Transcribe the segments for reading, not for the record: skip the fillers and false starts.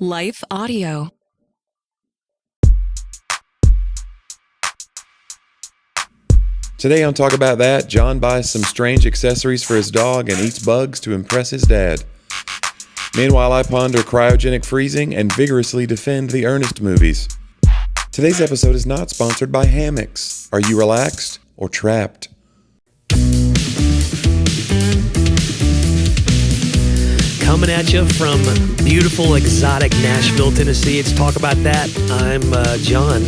Life Audio. Today on Talk About That, John buys some strange accessories for his dog and eats bugs to impress his dad. Meanwhile, I ponder cryogenic freezing and vigorously defend the Ernest movies. Today's episode is not sponsored by hammocks. Are you relaxed or trapped? Coming at you from beautiful, exotic Nashville, Tennessee. It's Talk About That. I'm John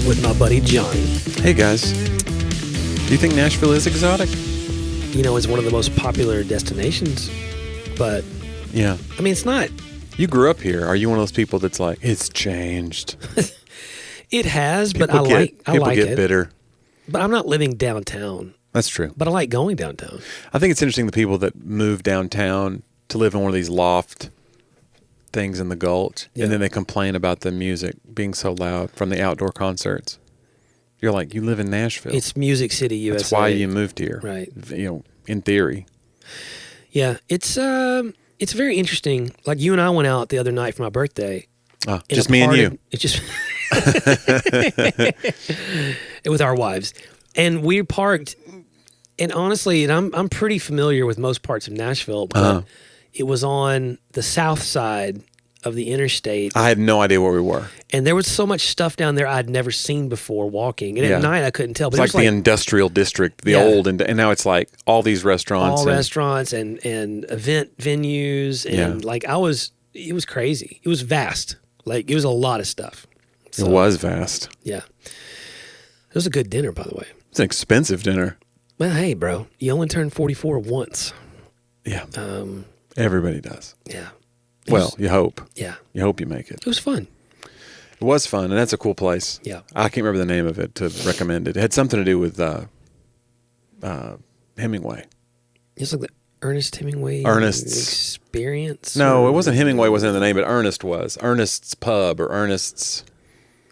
with my buddy Jonnie. Hey guys, do you think Nashville is exotic? You know, it's one of the most popular destinations, but Yeah. I mean, it's not. You grew up here. Are you one of those people that's like, it's changed? It has, but People get it. bitter. But I'm not living downtown. That's true. But I like going downtown. I think it's interesting the people that move downtown to live in one of these loft things in the Gulch, Yeah. and then they complain about the music being so loud from the outdoor concerts. You're like, you live in Nashville. It's Music City, USA. That's why you moved here. Right. You know, in theory. Yeah, it's very interesting. Like you and I went out the other night for my birthday. Just me and you. It's just with our wives, and we parked. And honestly, and I'm pretty familiar with most parts of Nashville, but it was on the south side of the interstate. I had no idea where we were. And there was so much stuff down there I'd never seen before walking. And Yeah. at night I couldn't tell. But It's like the industrial district, the Yeah. old, and now it's like all these restaurants. all restaurants and event venues, and it was crazy. It was vast. Like it was a lot of stuff. It was vast. Yeah. It was a good dinner, by the way. It's an expensive dinner. Well, hey, bro, you only turn 44 once. Yeah. Everybody does. Yeah. Well, you hope. Yeah. You hope you make it. It was fun. It was fun, and that's a cool place. Yeah. I can't remember the name of it to recommend it. It had something to do with Hemingway. It's like the Ernest Hemingway Ernest's experience. No, it wasn't Hemingway wasn't in the name, but Ernest was. Ernest's Pub or Ernest's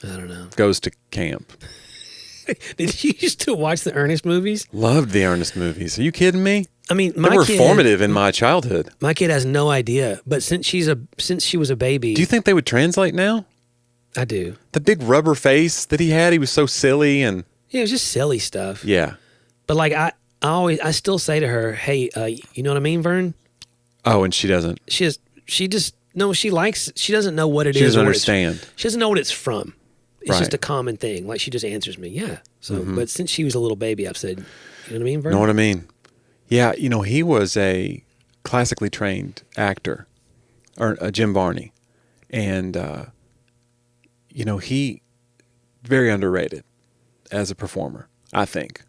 I don't know. Goes to Camp. Did you used to watch the Ernest movies? Loved the Ernest movies. Are you kidding me? I mean, They were formative in my childhood. My kid has no idea, but since she was a baby, Do you think they would translate now? I do. The big rubber face that he had, he was so silly and Yeah, it was just silly stuff. yeah. But like I still say to her, "Hey, you know what I mean, Vern?" Oh, and she doesn't. She doesn't know what it is. She doesn't or understand. She doesn't know what it's from. It's Right. just a common thing. Like she just answers me, yeah. So, but since she was a little baby, I've said, "You know what I mean, Vern?" Know what I mean? Yeah, you know, he was a classically trained actor, or Jim Varney, and you know, he very underrated as a performer, I think.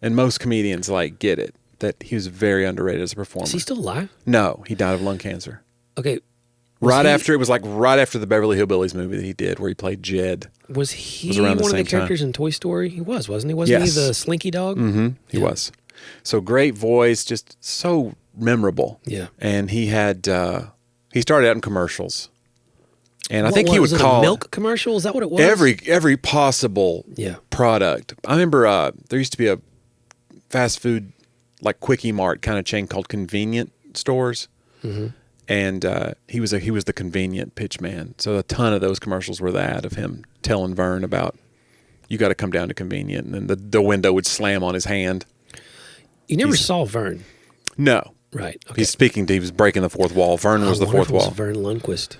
And most comedians get it that he was very underrated as a performer. Is he still alive? No, he died of lung cancer. Okay. Right after the Beverly Hillbillies movie that he did, where he played Jed. Was he was around the one of the same time. characters in Toy Story? He was, wasn't he? Wasn't Yes. he the Slinky Dog? Mm-hmm. He was. So great voice, just so memorable. Yeah. And he had he started out in commercials, and I think he would was it call a milk commercial. Is that what it was? every possible product. I remember there used to be a fast food like Quickie Mart kind of chain called Convenient Stores. Mm-hmm. And he was the convenient pitch man. So a ton of those commercials were that of him telling Vern about, you got to come down to Convenient, and then the window would slam on his hand. You never saw Vern, No, right? Okay. he was breaking the fourth wall. Vern was the I wonder fourth if it was wall. Vern Lundquist.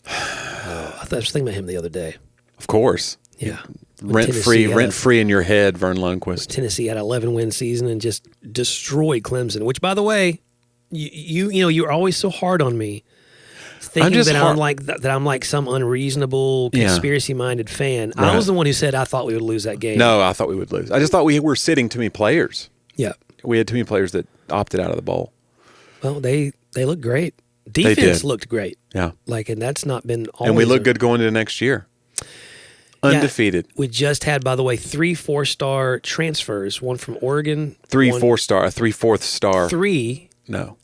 I was thinking about him the other day. Of course, Yeah, rent free in your head. Vern Lundquist. Tennessee had an 11-win season and just destroyed Clemson. Which, by the way, you know you're always so hard on me, thinking I'm like some unreasonable conspiracy-minded fan. Right. I was the one who said I thought we would lose that game. No, I thought we would lose. I just thought we were sitting too many players. Yeah, we had too many players that opted out of the bowl. Well, they looked great. Defense looked great. Yeah, and that's not been always. And we look good going into next year. Undefeated. Yeah, we just had, by the way, 3 4-star transfers. One from Oregon. 3 4-star, a 3/4 star. 3. No.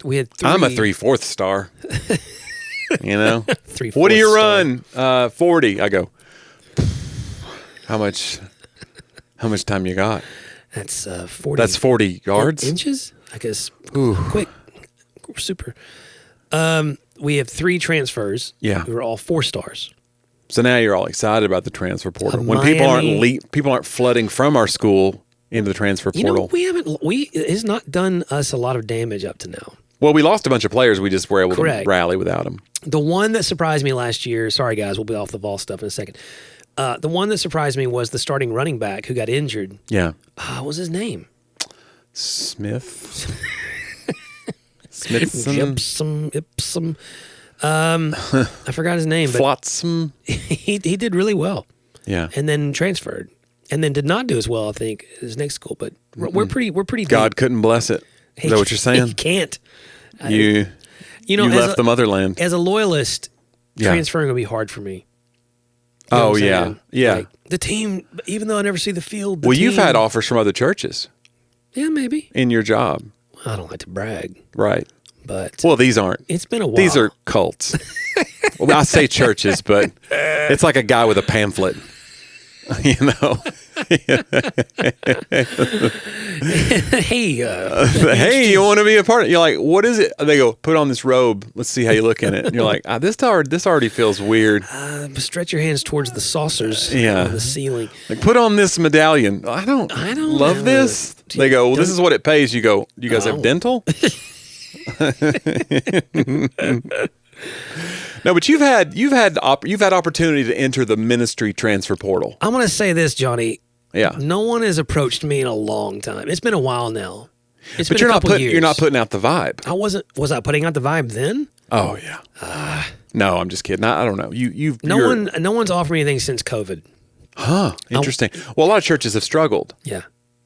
We had 3. I'm a 3/4 star. You know? 3/4 What do you star. run? 40. I go, how much time you got? That's 40. That's 40 yards? Inches? I guess. Ooh. Quick. Super. We have 3 transfers. Yeah. We were all 4 stars. So now you're all excited about the transfer portal. When Miami, people aren't flooding from our school into the transfer portal. It's not done us a lot of damage up to now. Well, we lost a bunch of players. We just were able Correct. to rally without them. The one that surprised me last year, sorry guys, we'll be off the Vol stuff in a second. The one that surprised me was the starting running back who got injured. Yeah. What was his name? Smith. Smithson. Ipsum. I forgot his name, but Flotsam. he did really well. Yeah. And then transferred. And then did not do as well, I think, at his next school. But we're pretty deep. God couldn't bless it. Is that what you're saying? He can't. You left the motherland. As a loyalist, transferring would be hard for me. You know what I'm saying? Yeah. Like, the team, even though I never see the field. You've had offers from other churches. Yeah, maybe. In your job. I don't like to brag. Right. But these aren't. It's been a while. These are cults. Well, I say churches, but it's like a guy with a pamphlet. You know. Hey, you want to be a part of it? You're like, what is it? They go, put on this robe. Let's see how you look in it. And you're like, this already feels weird. Stretch your hands towards the saucers on the ceiling. Like, put on this medallion. I don't love this. They go, well, this is what it pays. You go, you guys have dental? No, but you've had opportunity to enter the ministry transfer portal. I'm going to say this, Jonnie. Yeah. No one has approached me in a long time. It's been a while now. But you're not putting out the vibe. Was I putting out the vibe then? Oh yeah. No, I'm just kidding. I don't know. No one's offered me anything since COVID. Huh. Interesting. Well, a lot of churches have struggled. Yeah.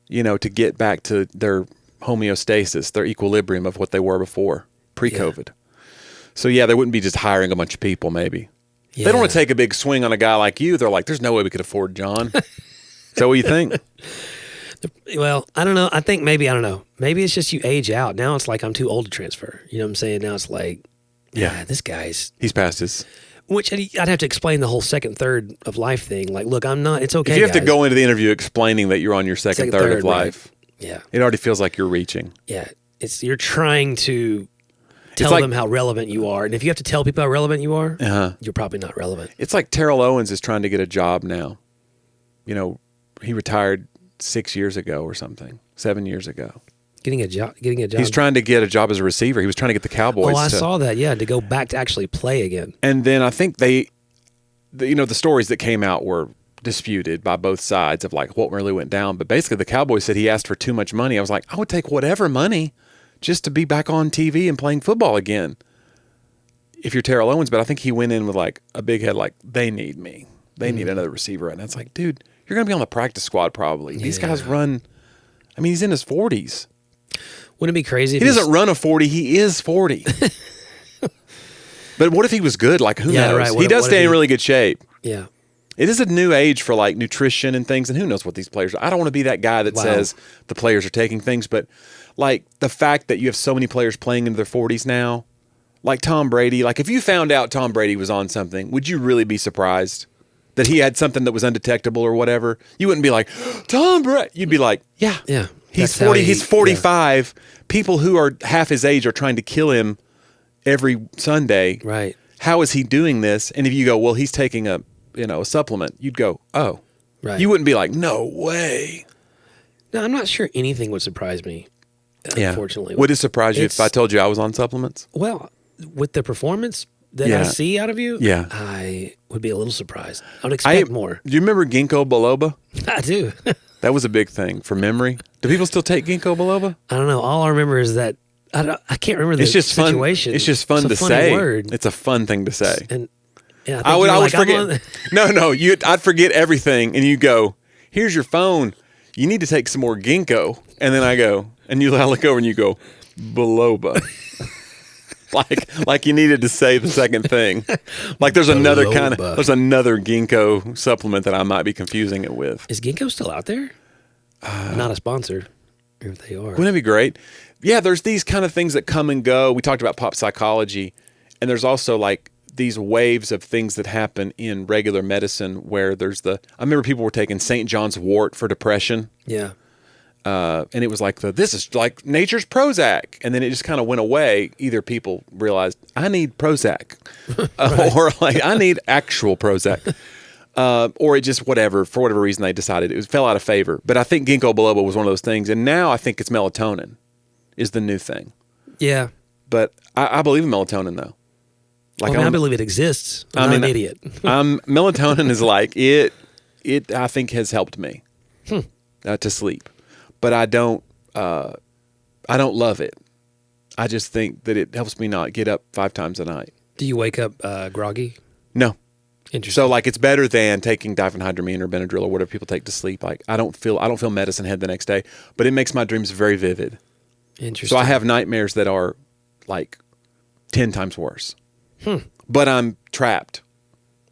To get back to their homeostasis, their equilibrium of what they were before, pre-COVID. Yeah. So yeah, they wouldn't be just hiring a bunch of people. Maybe they don't want to take a big swing on a guy like you. They're like, there's no way we could afford John. Is that what you think? Well, I don't know. I think maybe, I don't know. Maybe it's just you age out. Now it's like I'm too old to transfer. You know what I'm saying? Now it's like, this guy's... He's past his... Which I'd have to explain the whole second, third of life thing. Like, look, I'm not... It's okay, if you have to go into the interview explaining that you're on your second third of life, right. It already feels like you're reaching. Yeah. You're trying to tell them how relevant you are. And if you have to tell people how relevant you are, you're probably not relevant. It's like Terrell Owens is trying to get a job now. He retired 6 years ago or something, 7 years ago. Getting a job. He's trying to get a job as a receiver. He was trying to get the Cowboys. Oh, I saw that. Yeah, to go back to actually play again. And then I think the stories that came out were disputed by both sides of like what really went down. But basically, the Cowboys said he asked for too much money. I was like, I would take whatever money just to be back on TV and playing football again. If you're Terrell Owens, but I think he went in with like a big head, like they need me. They need another receiver, and it's like, dude, you're going to be on the practice squad probably. These guys run. I mean, he's in his 40s. Wouldn't it be crazy? He doesn't run a 40. He is 40. But what if he was good? Like, who knows? Right. He does stay in really good shape. Yeah. It is a new age for like nutrition and things, and who knows what these players are. I don't want to be that guy that says the players are taking things, but like the fact that you have so many players playing into their 40s now, like Tom Brady, like if you found out Tom Brady was on something, would you really be surprised that he had something that was undetectable or whatever? You wouldn't be like, Tom Brady. You'd be like, yeah. He's 40. He's 45. Yeah. People who are half his age are trying to kill him every Sunday. Right. How is he doing this? And if you go, well, he's taking a supplement, you'd go, oh. Right. You wouldn't be like, no way. No, I'm not sure anything would surprise me, unfortunately. Would it surprise you if I told you I was on supplements? Well, with the performance that I see out of you, I would be a little surprised. I would expect more. Do you remember ginkgo biloba? I do. That was a big thing for memory. Do people still take ginkgo biloba? I don't know. All I remember is that I can't remember the situation. It's just fun to say. Word. It's a fun thing to say. And I would forget. No, I'd forget everything, and you go, "Here's your phone. You need to take some more ginkgo." And then I go, and I look over, and you go, "Biloba." like you needed to say the second thing. Like there's another ginkgo supplement that I might be confusing it with. Is ginkgo still out there? Not a sponsor, if they are. Wouldn't it be great? Yeah, there's these kind of things that come and go. We talked about pop psychology, and there's also like these waves of things that happen in regular medicine where I remember people were taking St. John's wort for depression. Yeah. and it was like this is like nature's Prozac, and then it just kind of went away. Either people realized I need Prozac, or like I need actual Prozac, or it just for whatever reason they decided it fell out of favor. But I think ginkgo biloba was one of those things, and now I think it's melatonin is the new thing. Yeah, but I believe in melatonin though. Like I believe it exists. I'm not an idiot. Melatonin is like it. I think has helped me to sleep, but I don't love it. I just think that it helps me not get up 5 times a night. Do you wake up groggy? No. Interesting. So like it's better than taking diphenhydramine or Benadryl or whatever people take to sleep. Like I don't feel medicine head the next day, but it makes my dreams very vivid. Interesting. So I have nightmares that are like 10 times worse. But I'm trapped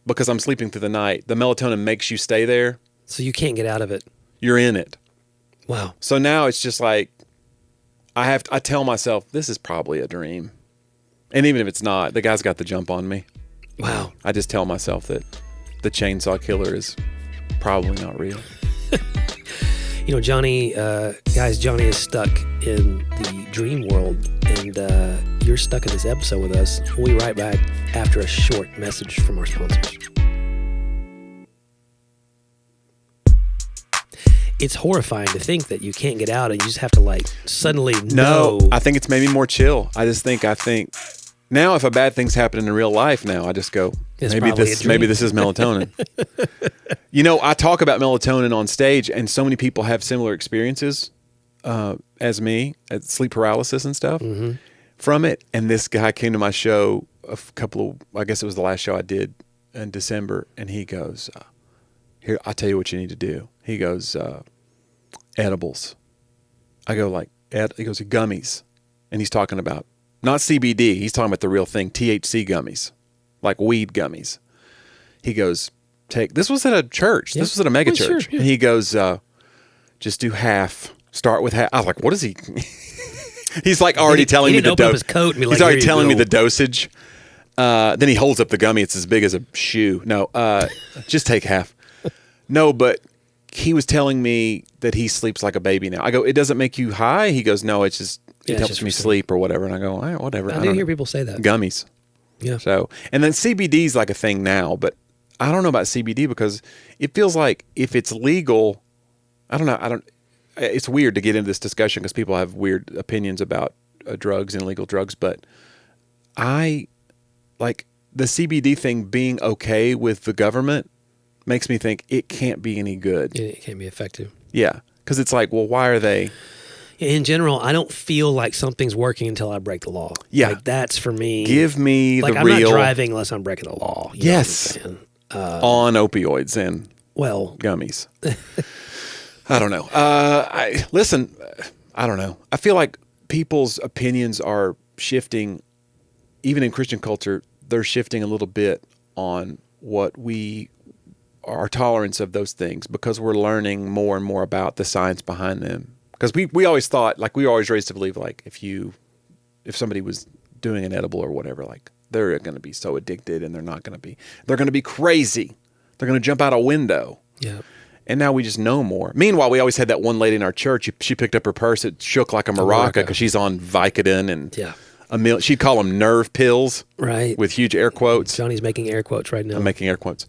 because I'm sleeping through the night. The melatonin makes you stay there. So you can't get out of it. You're in it. Wow. So now it's just like I tell myself this is probably a dream. And even if it's not, the guy's got the jump on me. Wow. I just tell myself that the chainsaw killer is probably not real. You know, Jonnie is stuck in the dream world, and you're stuck in this episode with us. We'll be right back after a short message from our sponsors. It's horrifying to think that you can't get out and you just have to like suddenly know. No, I think it's made me more chill. I think now if a bad thing's happening in real life now, I just go, maybe this is melatonin. You know, I talk about melatonin on stage and so many people have similar experiences as me, at sleep paralysis and stuff from it. And this guy came to my show I guess it was the last show I did in December. And he goes, here, I'll tell you what you need to do. He goes, edibles. I go he goes, gummies. And he's talking about, not CBD, he's talking about the real thing, THC gummies, like weed gummies. He goes, this was at a church. Yeah. This was at a mega church. Sure, yeah. And he goes, just do half. Start with half. I was like, what is he? He's like already telling me the dose. He's already telling me the dosage. Then he holds up the gummy. It's as big as a shoe. No, just take half. No, but he was telling me that he sleeps like a baby now. I go, it doesn't make you high? He goes, no, it helps me sleep or whatever. And I go, whatever. I do hear people say that. Gummies. Yeah. So, and then CBD is like a thing now, but I don't know about CBD because it feels like if it's legal, I don't know. It's weird to get into this discussion because people have weird opinions about drugs and illegal drugs, but I like the CBD thing being okay with the government makes me think it can't be any good. It can't be effective. Yeah. Because it's like, well, why are they? In general, I don't feel like something's working until I break the law. Yeah. Like that's for me. Give me the real. I'm not driving unless I'm breaking the law. Yes. On opioids and gummies. I don't know. I don't know. I feel like people's opinions are shifting, even in Christian culture, they're shifting a little bit on what our tolerance of those things because we're learning more and more about the science behind them. Because we always thought, like we were always raised to believe, like if somebody was doing an edible or whatever, like they're going to be so addicted and they're going to be crazy. They're going to jump out a window. Yeah. And now we just know more. Meanwhile, we always had that one lady in our church. She picked up her purse. It shook like a maraca because she's on Vicodin and she'd call them nerve pills. Right. With huge air quotes. Jonnie's making air quotes right now. I'm making air quotes.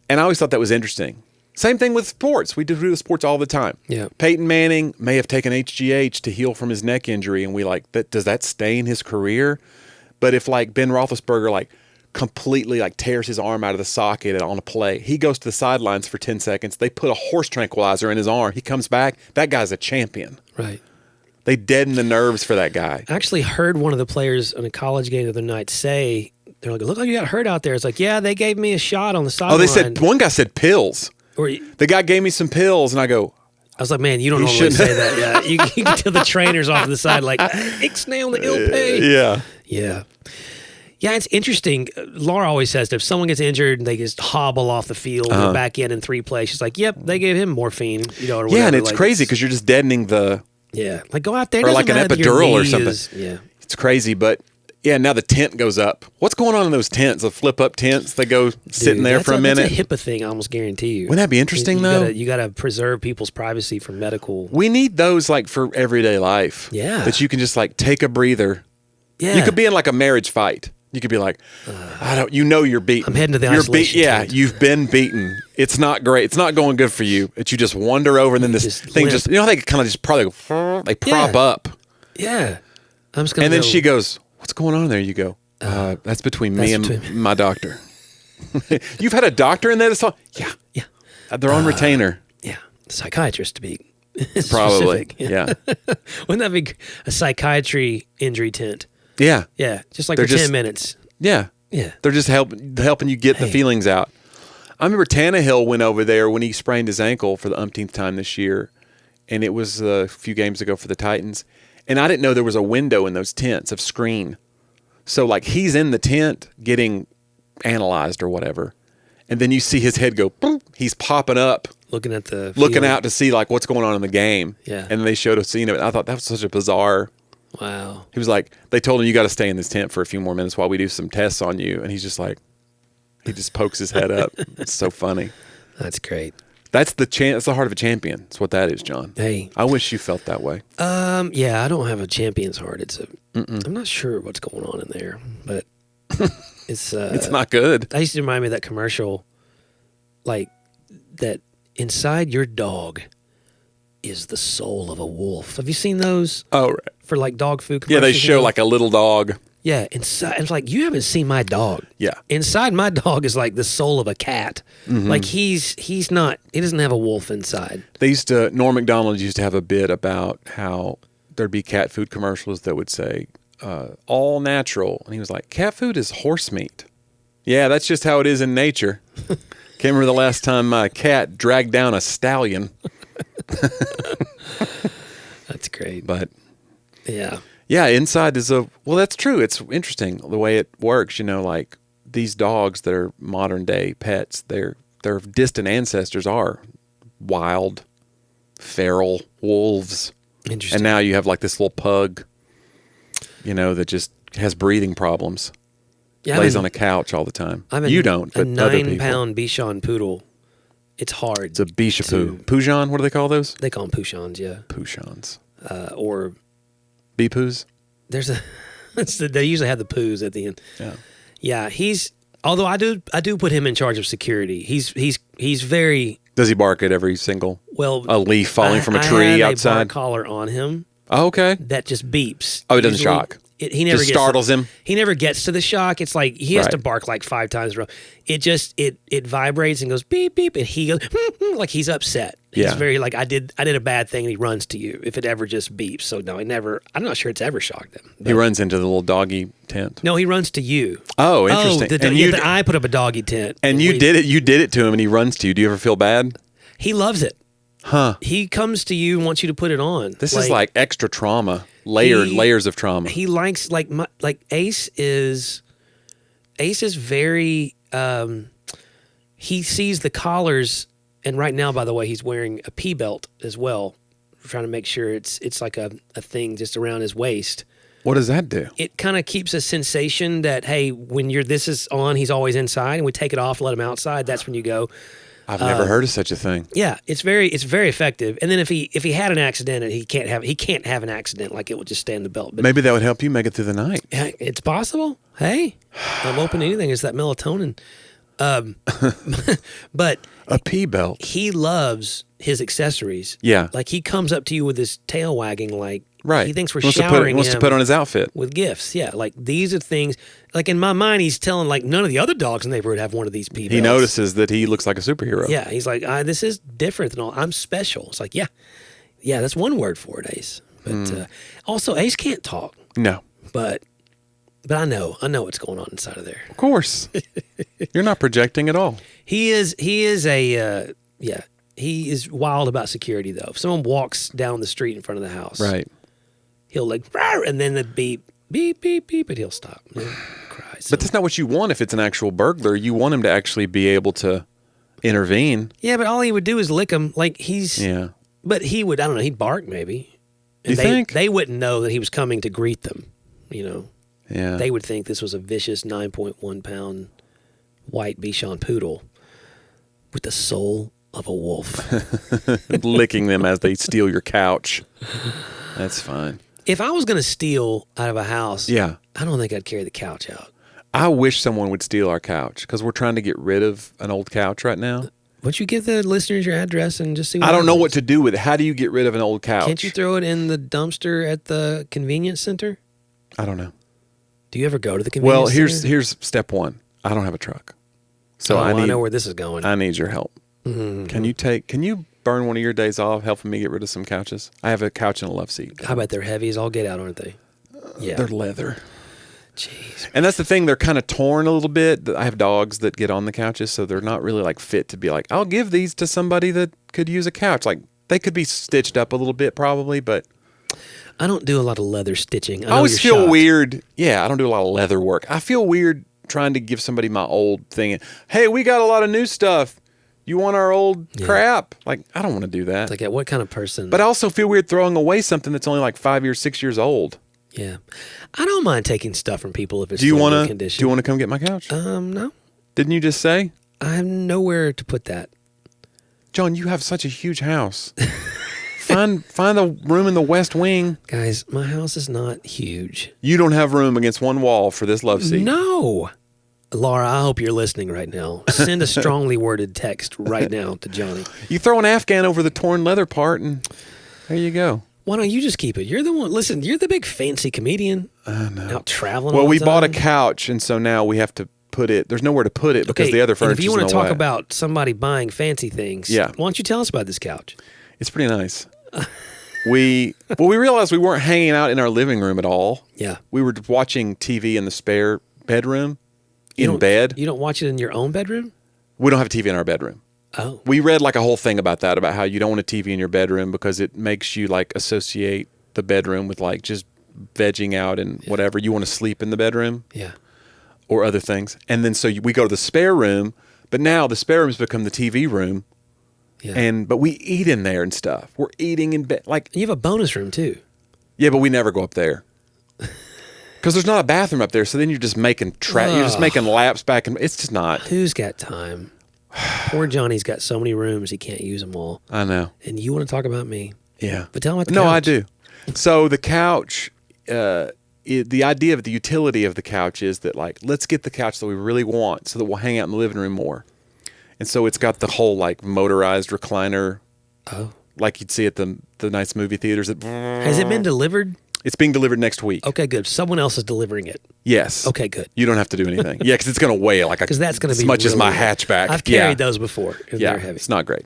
And I always thought that was interesting. Same thing with sports. We do sports all the time. Yeah. Peyton Manning may have taken HGH to heal from his neck injury, and we does that stain his career? But if like Ben Roethlisberger like completely like tears his arm out of the socket on a play, he goes to the sidelines for 10 seconds. They put a horse tranquilizer in his arm. He comes back. That guy's a champion. Right. They deaden the nerves for that guy. I actually heard one of the players on a college game the other night say, they're like, look like you got hurt out there. It's like, yeah, they gave me a shot on the sideline. Oh, they said, one guy said pills. The guy gave me some pills, and I was like, man, you don't normally say that. Yeah, you can tell the trainers off to the side, like, ixnay on the ill pay. Yeah. Yeah. Yeah, it's interesting. Laura always says that if someone gets injured and they just hobble off the field and back in 3 plays, she's like, yep, they gave him morphine. Or whatever. Yeah, and it's crazy because you're just deadening the... Yeah, like go out there. Or like an epidural or something. Yeah. It's crazy, but Yeah, now the tent goes up. What's going on in those tents? The flip-up tents? They go sitting there for a minute? That's a HIPAA thing, I almost guarantee you. Wouldn't that be interesting, though? You got to preserve people's privacy from medical... We need those, like, for everyday life. Yeah. That you can just, like, take a breather. Yeah. You could be in, like, a marriage fight. You could be like, you're beaten. I'm heading to the isolation tent. You've been beaten. It's not great. It's not going good for you. That you just wander over, and then this thing just, they kind of just probably go, they prop up. Yeah. I'm just gonna and then she goes, what's going on there? You go, that's between me and my doctor. You've had a doctor in there this whole... Yeah. Yeah. They're on retainer. Yeah. Psychiatrist to be Probably. specific. Yeah. Wouldn't that be a psychiatry injury tent? Yeah. Yeah. Just like for 10 minutes. Yeah. Yeah. They're just helping you get the feelings out. I remember Tannehill went over there when he sprained his ankle for the umpteenth time this year, and it was a few games ago for the Titans. And I didn't know there was a window in those tents of screen. So, like, he's in the tent getting analyzed or whatever, and then you see his head go, boom, he's popping up. Looking out to see, like, what's going on in the game. Yeah. And they showed a scene of it. I thought that was such a bizarre... Wow. He was like, they told him, you got to stay in this tent for a few more minutes while we do some tests on you. And he's just like, he just pokes his head up. It's so funny. That's great. That's the heart of a champion. That's what that is, John. Hey. I wish you felt that way. Yeah, I don't have a champion's heart. I'm not sure what's going on in there, but it's not good. I used to remind me of that commercial, like that inside your dog is the soul of a wolf. Have you seen those? Oh, right. For like dog food commercials? Yeah, they show like a little dog. Yeah, inside, it's like, you haven't seen my dog. Yeah. Inside my dog is like the soul of a cat. Mm-hmm. Like he doesn't have a wolf inside. Norm Macdonald used to have a bit about how there'd be cat food commercials that would say, all natural. And he was like, cat food is horse meat. Yeah, that's just how it is in nature. Can't remember the last time my cat dragged down a stallion. That's great. But yeah. Yeah, inside is that's true. It's interesting the way it works, like these dogs that are modern day pets, their distant ancestors are wild, feral wolves. Interesting. And now you have like this little pug, that just has breathing problems. Yeah, lays on a couch all the time. You don't, but other people. 9-pound Bichon poodle. It's hard. It's a Bichon. Poujon, what do they call those? They call them Pouchons, yeah. Pouchons. Or... Bipoos? They usually have the poos at the end. Yeah. Yeah, although I do put him in charge of security. He's very... Does he bark at every single a leaf falling from a tree I have outside? a bark collar on him. Oh, okay. That just beeps. Oh, it doesn't shock. He never just startles him. He never gets to the shock. It's like he has to bark like 5 times in a row. It just it vibrates and goes beep beep, and he goes like he's upset. He's very like I did a bad thing, and he runs to you if it ever just beeps. So no, I'm not sure it's ever shocked him. He runs into the little doggy tent. No, he runs to you. Oh, interesting. I put up a doggy tent, and you did it. You did it to him, and he runs to you. Do you ever feel bad? He loves it. Huh? He comes to you and wants you to put it on. This is like extra trauma, layers of trauma. He likes Ace is very. He sees the collars, and right now, by the way, he's wearing a P belt as well. We're trying to make sure it's like a thing just around his waist. What does that do? It kind of keeps a sensation that hey, when this is on, he's always inside, and we take it off, let him outside. That's when you go. I've never heard of such a thing. Yeah, it's very effective. And then if he had an accident and he can't have an accident, like it will just stay in the belt. But maybe that would help you make it through the night. It's possible. Hey, I'm open to anything. It's that melatonin. But a P belt. He loves his accessories. Yeah, like he comes up to you with his tail wagging, like right. He thinks we're showering him. Wants to put on his outfit with gifts. Yeah, like these are things. Like in my mind, he's telling like none of the other dogs in the neighborhood have one of these P belts. He notices that he looks like a superhero. Yeah, he's like, this is different than all. I'm special. It's like, yeah, that's one word for it, Ace. But also, Ace can't talk. No, but I know what's going on inside of there. Of course, you're not projecting at all. He is wild about security though. If someone walks down the street in front of the house, right, he'll like, and then the beep, beep, beep, beep, and he'll stop. Cries. But that's not what you want if it's an actual burglar. You want him to actually be able to intervene. Yeah, but all he would do is lick him. Like Yeah. But he would, I don't know, he'd bark maybe. You think? They wouldn't know that he was coming to greet them, Yeah. they would think this was a vicious 9.1 pound white Bichon poodle with the soul of a wolf. Licking them as they steal your couch. That's fine. If I was going to steal out of a house, Yeah. I don't think I'd carry the couch out. I wish someone would steal our couch because we're trying to get rid of an old couch right now. Won't you give the listeners your address and just see what I don't know happens? what to do with it. How do you get rid of an old couch? Can't you throw it in the dumpster at the convenience center? I don't know. Do you ever go to the convenience Well, center? here's step one. I don't have a truck. So I I know where this is going. I need your help. Mm-hmm. Can you burn one of your days off helping me get rid of some couches? I have a couch and a love seat. I bet they're heavy as all get out, aren't they? Yeah. They're leather. Jeez. And that's the thing. They're kind of torn a little bit. I have dogs that get on the couches, so they're not really like fit to be like, I'll give these to somebody that could use a couch. Like they could be stitched up a little bit probably, but I don't do a lot of leather stitching. I always feel weird. Yeah, I don't do a lot of leather work. I feel weird trying to give somebody my old thing. Hey, we got a lot of new stuff. You want our old crap? Like, I don't want to do that. It's like, what kind of person? But I also feel weird throwing away something that's only like 5 years, 6 years old. Yeah. I don't mind taking stuff from people if it's Do you still in want good to? condition. Do you want to come get my couch? No. Didn't you just say, I have nowhere to put that. John? You have such a huge house. Find the room in the west wing. Guys, my house is not huge. You don't have room against one wall for this love seat. No. Laura, I hope you're listening right now. Send a strongly worded text right now to Jonnie. You throw an Afghan over the torn leather part, and there you go. Why don't you just keep it? You're the one. Listen, you're the big fancy comedian. I know. Out traveling. Well, all we the bought a time. couch, and so now we have to put it. There's nowhere to put it because the other and furniture's if you in want the to talk way. about somebody buying fancy things, Yeah. why don't you tell us about this couch? It's pretty nice. we realized we weren't hanging out in our living room at all. Yeah. We were watching TV in the spare bedroom You in don't- bed. You don't watch it in your own bedroom? We don't have a TV in our bedroom. Oh. We read like a whole thing about that, about how you don't want a TV in your bedroom because it makes you like associate the bedroom with like just vegging out and whatever. You want to sleep in the bedroom Yeah. or other things. And then so we go to the spare room, but now the spare room's become the TV room. Yeah. But we eat in there and stuff. We're eating in bed. Like, You have a bonus room too. yeah, but we never go up there. Because there's not a bathroom up there, so then you're just making you're just making laps back, and it's just not. Who's got time? Poor Johnny's got so many rooms he can't use them all. I know. And you want to talk about me? Yeah. But tell him about the No, couch. I do. So the couch, the idea of the utility of the couch is that like, let's get the couch that we really want so that we'll hang out in the living room more. And so it's got the whole like motorized recliner, like you'd see at the nice movie theaters. Has it been delivered? It's being delivered next week. Okay, good. Someone else is delivering it. Yes. Okay, good. You don't have to do anything. Yeah, because it's going to weigh like Because that's going to be as much as my really- hatchback. I've carried those before. And Yeah, they're heavy. it's not great.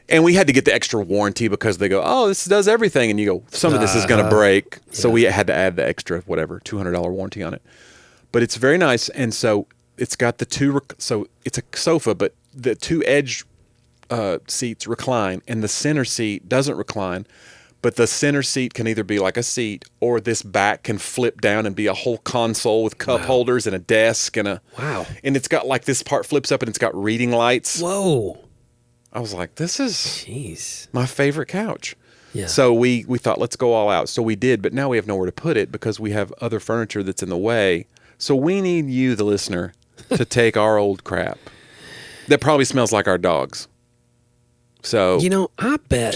And we had to get the extra warranty because they go, oh, this does everything. And you go, some of this is going to break. So we had to add the extra, whatever, $200 warranty on it. But it's very nice. And so it's got the so it's a sofa, but the two edge seats recline and the center seat doesn't recline. But the center seat can either be like a seat or this back can flip down and be a whole console with cup holders and a desk and a... Wow. And it's got like this part flips up and it's got reading lights. Whoa. I was like, this is Jeez. my favorite couch. Yeah. So we thought, let's go all out. So we did, but now we have nowhere to put it because we have other furniture that's in the way. So we need you, the listener, to take our old crap that probably smells like our dogs. So You know, I bet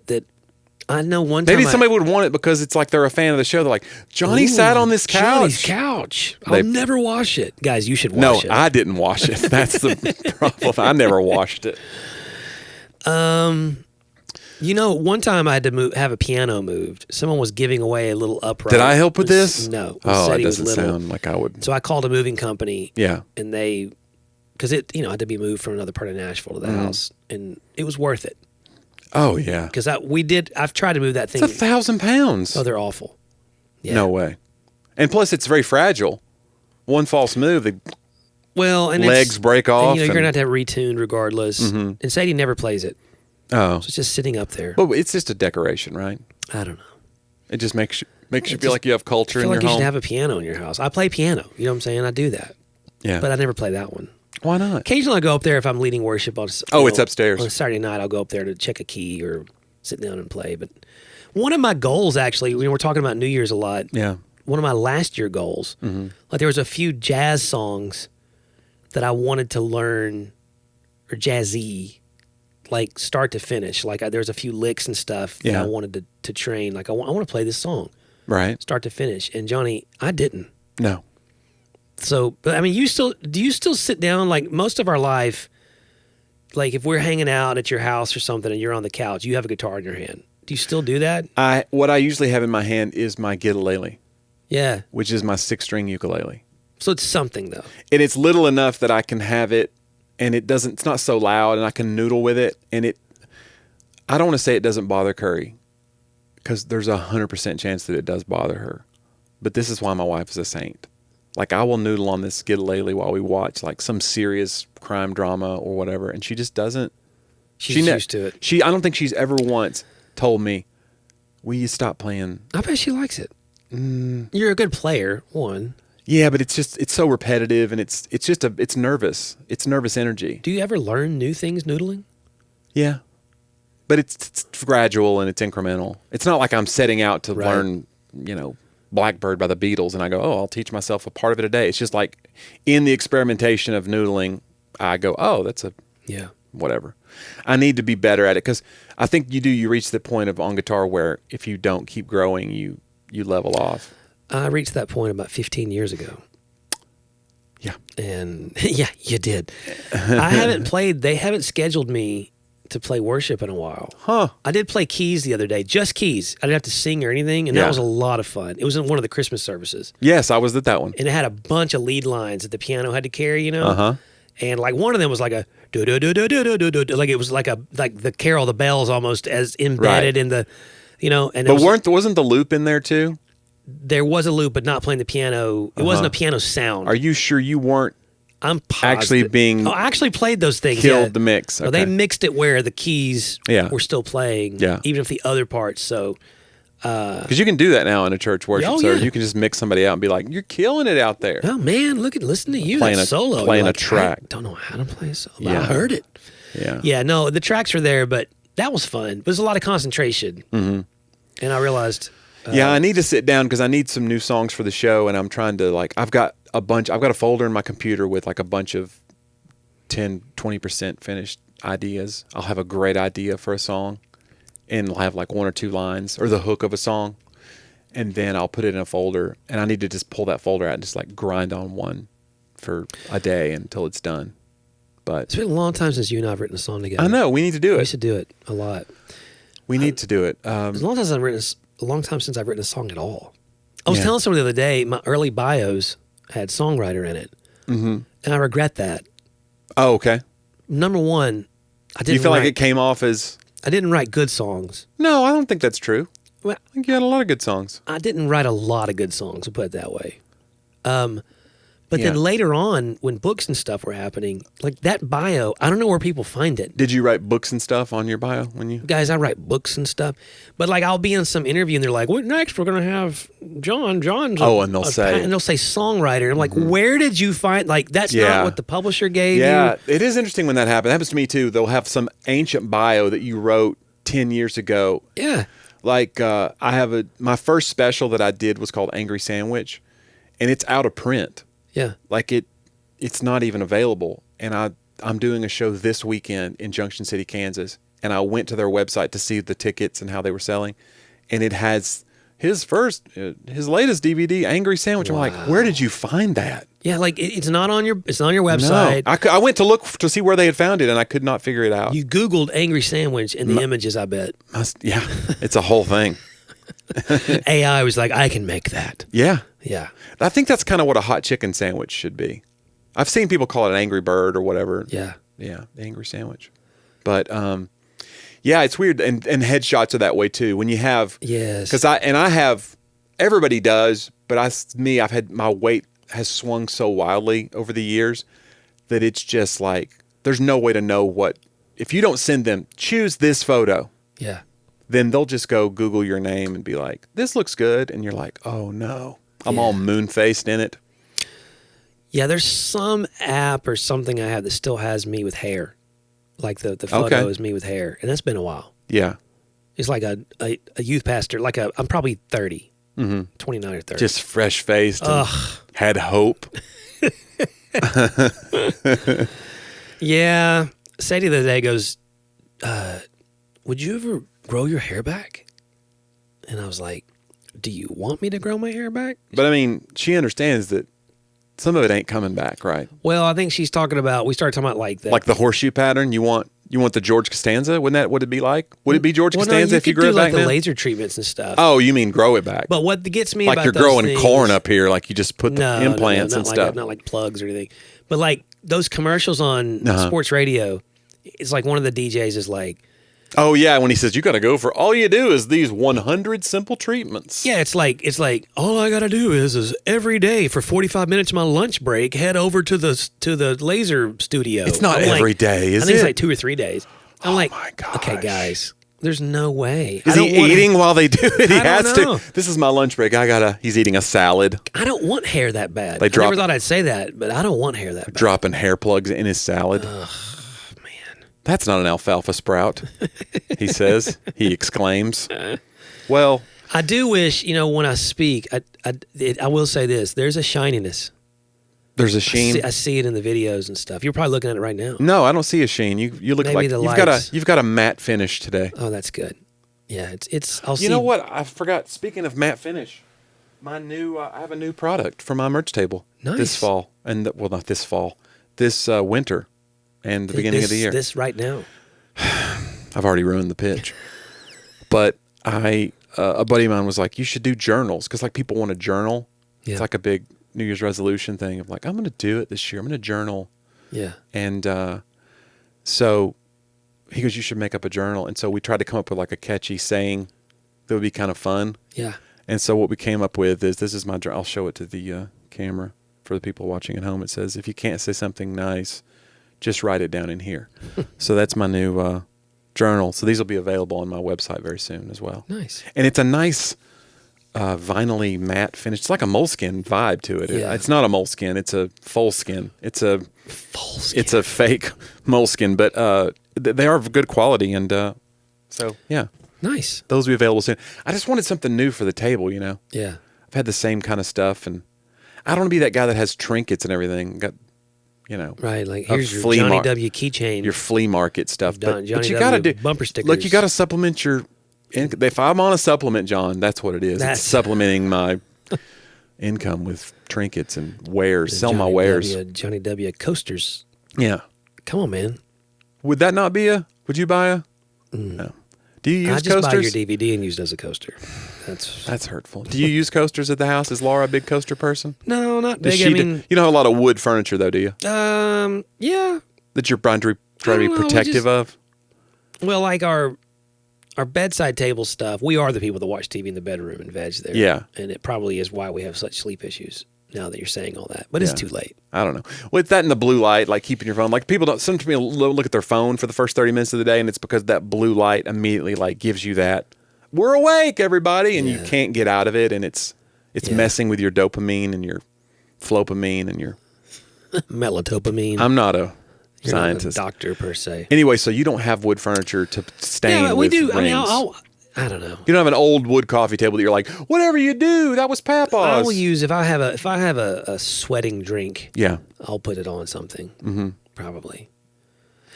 that I know one time maybe somebody would want it because it's like they're a fan of the show. They're like, Johnny sat on this couch. Johnny's couch. I'll never wash it. Guys, you should No, wash it. I didn't wash it. That's the problem. I never washed it. You know, one time I had to have a piano moved. Someone was giving away a little upright. Did I help with this? No. Oh, said it he was doesn't little. sound like I would. So I called a moving company. Yeah. And they, because it, had to be moved from another part of Nashville to the house, and it was worth it. Oh, yeah. Because I've tried to move that thing. It's 1,000 pounds. Oh, they're awful. Yeah. No way. And plus, it's very fragile. One false move, the Well, and legs break and, off. you're gonna have to have it retuned regardless. And Sadie never plays it, Oh. so it's just sitting up there. Well, it's just a decoration, right? I don't know. It just makes you feel just- like you have culture I in feel your like you home. should have a piano in your house. I play piano. You know what I'm saying? I do that, Yeah. but I never play that one. Why not? Occasionally, I go up there if I'm leading worship on. It's upstairs. On a Saturday night, I'll go up there to check a key or sit down and play. But one of my goals, actually, we're talking about New Year's a lot. Yeah. one of my last year goals. Mm-hmm. Like there was a few jazz songs that I wanted to learn, or jazzy, like start to finish. Like there's a few licks and stuff that I wanted to train. Like I want to play this song, right, start to finish. And Jonnie, I didn't. No. So, but I mean, do you still sit down? Like most of our life, like if we're hanging out at your house or something and you're on the couch, you have a guitar in your hand. Do you still do that? What I usually have in my hand is my ukulele. Yeah. Which is my 6-string ukulele. So it's something though. And it's little enough that I can have it, and it's not so loud, and I can noodle with it. And I don't want to say it doesn't bother Curry, because there's 100% chance that it does bother her. But this is why my wife is a saint. Like I will noodle on this ukulele while we watch like some serious crime drama or whatever, and she just doesn't. She's used to it. I don't think she's ever once told me, "Will you stop playing?" I bet she likes it. You're a good player, one. Yeah, but it's so repetitive, and it's nervous. It's nervous energy. Do you ever learn new things noodling? Yeah, but it's gradual and it's incremental. It's not like I'm setting out to learn, Blackbird by the Beatles, and I go, I'll teach myself a part of it a day. It's just like in the experimentation of noodling, I go, that's whatever. I need to be better at it, because I think you reach the point on guitar where if you don't keep growing, you level off. I reached that point about 15 years ago. Yeah. And yeah, you did. They haven't scheduled me to play worship in a while. Huh. I did play keys the other day, just keys. I didn't have to sing or anything, and that was a lot of fun. It was in one of the Christmas services. Yes, I was at that one. And it had a bunch of lead lines that the piano had to carry, Uh-huh. And like one of them was like a do do do do do do do do, like it was like the Carol the Bells almost as embedded in the, and but wasn't the loop in there too? There was a loop, but not playing the piano. It wasn't a piano sound. Are you sure you weren't? I'm actually being. I actually played those things. Killed the mix. Okay. Well, they mixed it where the keys were still playing. Yeah. Even if the other parts. So. Because you can do that now in a church worship service. You can just mix somebody out and be like, "You're killing it out there." Oh man, listen to you playing that solo. Playing a track. I don't know how to play a solo. Yeah. I heard it. Yeah. Yeah. No, the tracks were there, but that was fun. There's a lot of concentration. Mm-hmm. And I realized. I need to sit down because I need some new songs for the show, and I'm trying to I've got a folder in my computer with like a bunch of 10-20% finished ideas. I'll have a great idea for a song, and I'll have like one or two lines or the hook of a song, and then I'll put it in a folder, and I need to just pull that folder out and just like grind on one for a day until it's done. But it's been a long time since you and I have written a song together. I know, we need to do it. We should do it a lot. We need to do it. It's a long time since I've written a song at all. I was telling someone the other day, my early bios had songwriter in it. Mm-hmm. And I regret that. Oh, okay. Number one, I didn't. You feel like it came off as... I didn't write good songs. No, I don't think that's true. Well, I think you had a lot of good songs. I didn't write a lot of good songs, to put it that way. But then later on, when books and stuff were happening, like that bio, I don't know where people find it. Did you write books and stuff on your bio when you... Guys, I write books and stuff. But like I'll be in some interview and they're like, what next? We're going to have John's and they'll say... And they'll say songwriter. I'm like, where did you find... Like, that's not what the publisher gave you. Yeah, it is interesting when that happens. It happens to me too. They'll have some ancient bio that you wrote 10 years ago. Yeah. Like I have my first special that I did was called Angry Sandwich, and it's out of print. Yeah. Like it's not even available. And I'm doing a show this weekend in Junction City, Kansas, and I went to their website to see the tickets and how they were selling, and it has his latest DVD, Angry Sandwich. Wow. I'm like, where did you find that? Yeah, like it's not on your website. No. I went to look to see where they had found it, and I could not figure it out. You Googled Angry Sandwich and the images, I bet. Yeah, it's a whole thing. AI was like, I can make that. Yeah. Yeah. I think that's kind of what a hot chicken sandwich should be. I've seen people call it an Angry Bird or whatever. Yeah. Yeah, the Angry Sandwich. But yeah, it's weird, and headshots are that way too. When you have because I have everybody does, but I've had my weight has swung so wildly over the years that it's just like there's no way to know what if you don't send them choose this photo. Yeah. Then they'll just go Google your name and be like, this looks good. And you're like, oh no, I'm all moon-faced in it. Yeah, there's some app or something I have that still has me with hair. Like the photo is me with hair. And that's been a while. Yeah. It's like a youth pastor, I'm probably 30. 29 or 30. Just fresh faced and had hope. Yeah. Sadie the other day goes, would you ever grow your hair back? And I was like, do you want me to grow my hair back? But I mean, she understands that some of it ain't coming back, right? Well, I think she's talking about, we started talking about like that. Like the horseshoe pattern. You want the George Costanza? Wouldn't that what it be like? Would it be George Costanza if you grew it back like the now? laser treatments and stuff. Oh, you mean grow it back? But what gets me like about you're those growing things, corn up here, like you just put the implants and stuff. Not like plugs or anything. But like those commercials on sports radio, it's like one of the DJs is like, oh yeah, when he says you got to go for all you do is these 100 simple treatments. Yeah, it's like all I got to do is every day for 45 minutes of my lunch break head over to the laser studio. It's not every day, is it? I think it's like 2 or 3 days. I'm like, my gosh. Okay, guys, there's no way. Is he eating while they do it? He has know. to. This is my lunch break. He's eating a salad. I don't want hair that bad. I never thought I'd say that, but I don't want hair that bad. Dropping hair plugs in his salad. Man. That's not an alfalfa sprout, he says. He exclaims. Well, I do wish, when I speak, I will say this. There's a shininess. There's a sheen. I see it in the videos and stuff. You're probably looking at it right now. No, I don't see a sheen. You look Maybe like you've got a matte finish today. Oh, that's good. Yeah, it's. I'll see. You know what? I forgot. Speaking of matte finish, my new I have a new product for my merch table this fall, and not this fall, this winter, and the beginning of the year. This right now. I've already ruined the pitch, but a buddy of mine was like, "You should do journals," because like people want to journal. Yeah. It's like a big New Year's resolution thing of like, I'm going to do it this year. I'm going to journal. Yeah. And so he goes, you should make up a journal. And so we tried to come up with like a catchy saying that would be kind of fun. Yeah. And so what we came up with is, this is my journal. I'll show it to the camera for the people watching at home. It says, if you can't say something nice, just write it down in here. So that's my new journal. So these will be available on my website very soon as well. Nice. And it's a nice vinyl-y matte finish. It's like a moleskin vibe to it. Yeah. It's not a moleskin. It's a Foleskin. It's a fake moleskin, but they are of good quality. And so, yeah. Nice. Those will be available soon. I just wanted something new for the table, Yeah. I've had the same kind of stuff, and I don't want to be that guy that has trinkets and everything. Got, Right, like here's your Johnny W keychain. Your flea market stuff. But you got to do bumper stickers. Look, you got to supplement your... If I'm on a supplement, John, that's what it is. It's supplementing my income with trinkets and wares. Sell my wares. Johnny W coasters. Yeah. Come on, man. Would that not be would you buy a? No. Do you use coasters? I just buy your DVD and use it as a coaster. That's hurtful. Do you use coasters at the house? Is Laura a big coaster person? No, not big. You don't have a lot of wood furniture though, do you? Yeah. That you're trying to be protective of? Well, like our bedside table stuff, we are the people that watch TV in the bedroom and veg there. Yeah. And it probably is why we have such sleep issues now that you're saying all that. But it's too late. I don't know. Well, it's that and the blue light, like keeping your phone. Like people don't, sometimes people look at their phone for the first 30 minutes of the day, and it's because that blue light immediately like gives you that, we're awake, everybody, and you can't get out of it, and it's messing with your dopamine and your flopamine and your... Melatonin. I'm not a... You're scientist. not a doctor per se. Anyway, so you don't have wood furniture to stain with we do. rings. I mean, I don't know. You don't have an old wood coffee table that you're like, whatever you do, that was Papa's. I will use if I have a sweating drink. Yeah, I'll put it on something. Probably.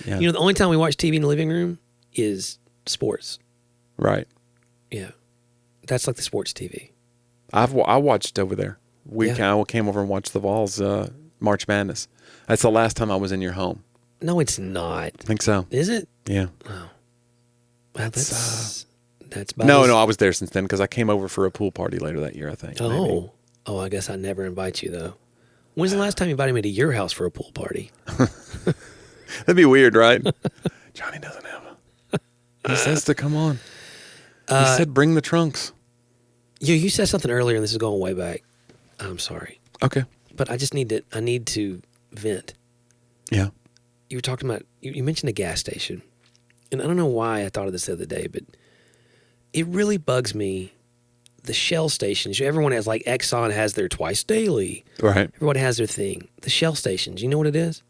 Yeah. The only time we watch TV in the living room is sports. Right. Yeah, that's like the sports TV. I watched over there. I came over and watched the Vols March Madness. That's the last time I was in your home. No, it's not. I think so. Is it? Yeah. Oh. Well, that's No, I was there since then because I came over for a pool party later that year, I think. Oh. Maybe. Oh, I guess I never invite you, though. When's the last time you invited me to your house for a pool party? That'd be weird, right? Johnny doesn't have He says to come on. He said bring the trunks. You said something earlier, and this is going way back. I'm sorry. Okay. But I need to vent. Yeah. You were talking about, you mentioned a gas station. And I don't know why I thought of this the other day, but it really bugs me. The Shell stations, everyone has, like Exxon has their twice daily. Right. Everyone has their thing. The Shell stations, you know what it is?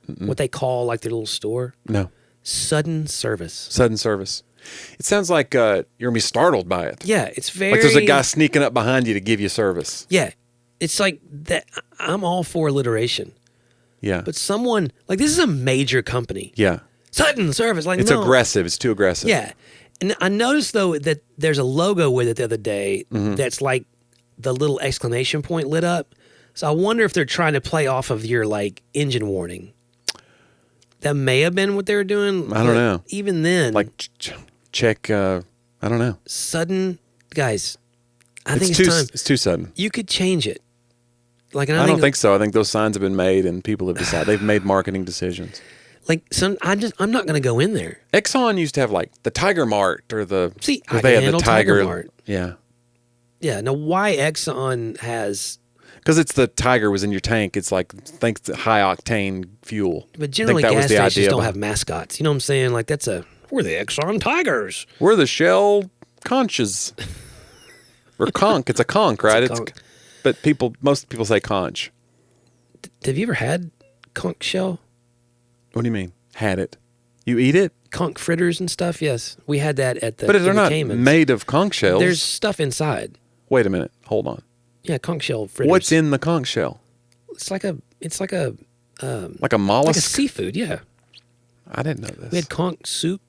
Mm-mm. What they call like their little store? No. Sudden service. Sudden service. It sounds like you're gonna be startled by it. Yeah, it's very like there's a guy sneaking up behind you to give you service. Yeah, it's like that. I'm all for alliteration. Yeah, but someone like this is a major company. Yeah, Sutton Service. Like it's no. aggressive. It's too aggressive. Yeah, and I noticed though that there's a logo with it the other day that's like the little exclamation point lit up. So I wonder if they're trying to play off of your like engine warning. That may have been what they were doing. I don't know. Even then, like check. I don't know. Sudden, guys. I think it's it's too, time. It's too sudden. You could change it. Like, and I don't think so. I think those signs have been made, and people have decided they've made marketing decisions. Like, I'm not going to go in there. Exxon used to have like the Tiger Mart or the. See, I they can had handle the Tiger Mart. Yeah. Yeah. Now, why Exxon has? Because it's the Tiger was in your tank. It's like thanks to high octane fuel. But generally, gas stations don't have mascots. You know what I'm saying? Like we're the Exxon Tigers. We're the Shell Conches. Or conch. It's a conch, right? But most people say conch. Have you ever had conch shell? What do you mean? Had it? You eat it? Conch fritters and stuff. Yes, we had that at the. But they're not Caymans. made of conch shells. There's stuff inside. Wait a minute. Hold on. Yeah, conch shell fritters. What's in the conch shell? It's like a like a mollusk? like a seafood. Yeah. I didn't know this. We had conch soup.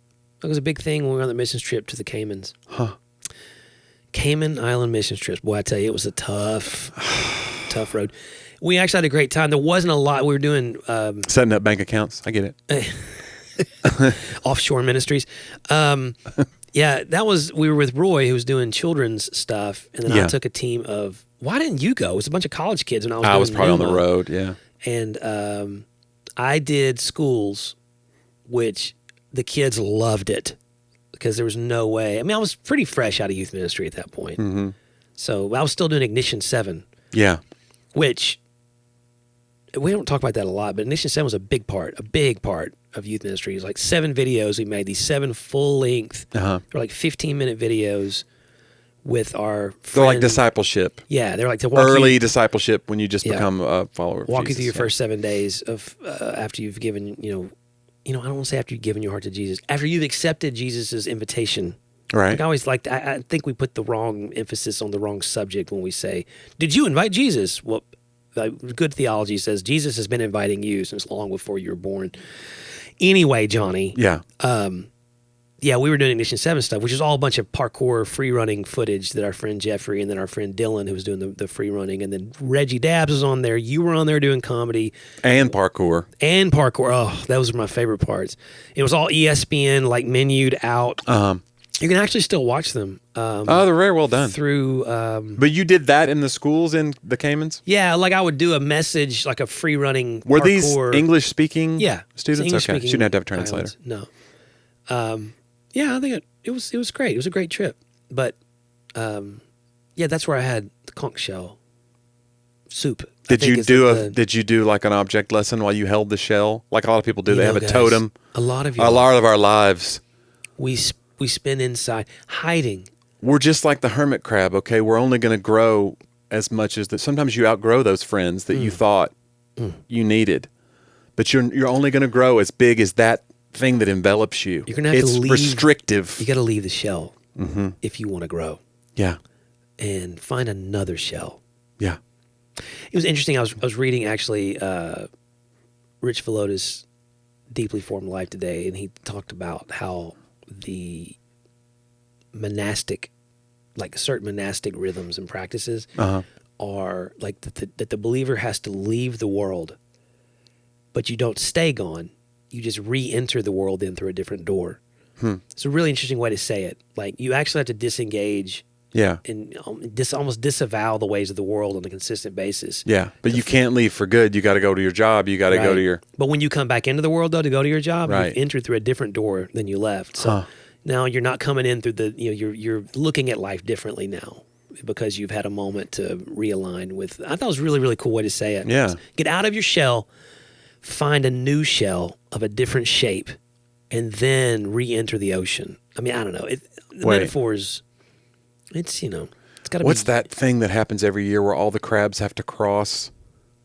That was a big thing when we were on the missions trip to the Caymans. Huh. Cayman Island missions trips. Boy, I tell you, it was a tough road. We actually had a great time. There wasn't a lot. We were doing setting up bank accounts. I get it. Offshore ministries. Yeah, we were with Roy, who was doing children's stuff, and then I took a team of. Why didn't you go? It was a bunch of college kids, and I was probably on the road. Yeah, and I did schools, which the kids loved it. Because there was no way. I mean, I was pretty fresh out of youth ministry at that point. Mm-hmm. So I was still doing Ignition 7. Yeah. Which, we don't talk about that a lot, but Ignition 7 was a big part of youth ministry. It was like 7 videos we made, these 7 full-length, they're like 15-minute videos with our friend. They're like discipleship. Yeah, they're like early discipleship when you just become a follower of walk Jesus. You through your first 7 days of after you've given, I don't want to say after you've given your heart to Jesus. After you've accepted Jesus' invitation. Right. Like I always I think we put the wrong emphasis on the wrong subject when we say, did you invite Jesus? Well, good theology says Jesus has been inviting you since long before you were born. Anyway, Jonnie. Yeah. Yeah, we were doing Ignition 7 stuff, which is all a bunch of parkour free running footage that our friend Jeffrey and then our friend Dylan, who was doing the free running, and then Reggie Dabbs was on there. You were on there doing comedy. And parkour. Oh, those were my favorite parts. It was all ESPN, like menued out. You can actually still watch them. They're very well done. Through. But you did that in the schools in the Caymans? Yeah, like I would do a message, like a free running Were parkour. these English speaking students? English Okay, shouldn't have to have a translator. No. Yeah, I think it was great. It was a great trip. But, yeah, that's where I had the conch shell soup. Did you do like an object lesson while you held the shell? Like a lot of people do. They have a totem. A lot of our lives. We spend inside, hiding. We're just like the hermit crab, okay? We're only going to grow as much as that. Sometimes you outgrow those friends that you thought you needed. But you're only going to grow as big as that thing that envelops you. You're going to have to leave. It's restrictive. You got to leave the shell if you want to grow. Yeah. And find another shell. Yeah. It was interesting. I was reading actually Rich Villoda's Deeply Formed Life today, and he talked about how the monastic, like certain monastic rhythms and practices are like that the believer has to leave the world, but you don't stay gone. You just re-enter the world in through a different door. It's a really interesting way to say it. Like you actually have to disengage. Yeah. And almost disavow the ways of the world on a consistent basis. Yeah. But you can't leave for good. You got to go to your job. You got to go to your... But when you come back into the world, though, to go to your job, you've entered through a different door than you left. So now you're not coming in through you're looking at life differently now because you've had a moment to realign with... I thought it was a really, really cool way to say it. Yeah. Get out of your shell, find a new shell of a different shape, and then re-enter the ocean. I mean, I don't know. The metaphors... It's got to be... What's that thing that happens every year where all the crabs have to cross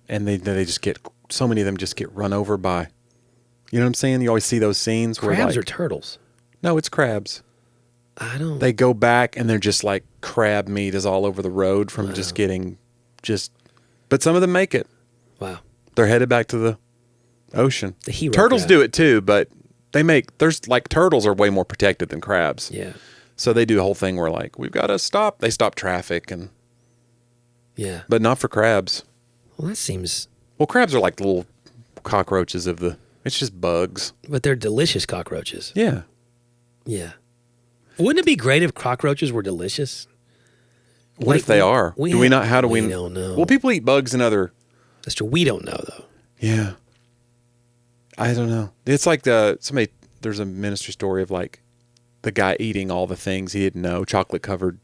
and they just get... So many of them just get run over by... You know what I'm saying? You always see those scenes where crabs or turtles? No, it's crabs. They go back and they're just like crab meat is all over the road from just getting but some of them make it. Wow. They're headed back to the ocean. The hero Turtles crab. do it too, but turtles are way more protected than crabs. Yeah. So they do the whole thing where like, we've got to stop. They stop traffic but not for crabs. Well, that seems... Well, crabs are like little cockroaches it's just bugs. But they're delicious cockroaches. Yeah. Yeah. Wouldn't it be great if cockroaches were delicious? What if they are? We don't know. Well, people eat bugs and other... That's true. We don't know, though. Yeah. I don't know. It's like there's a ministry story of like the guy eating all the things he didn't know, chocolate covered,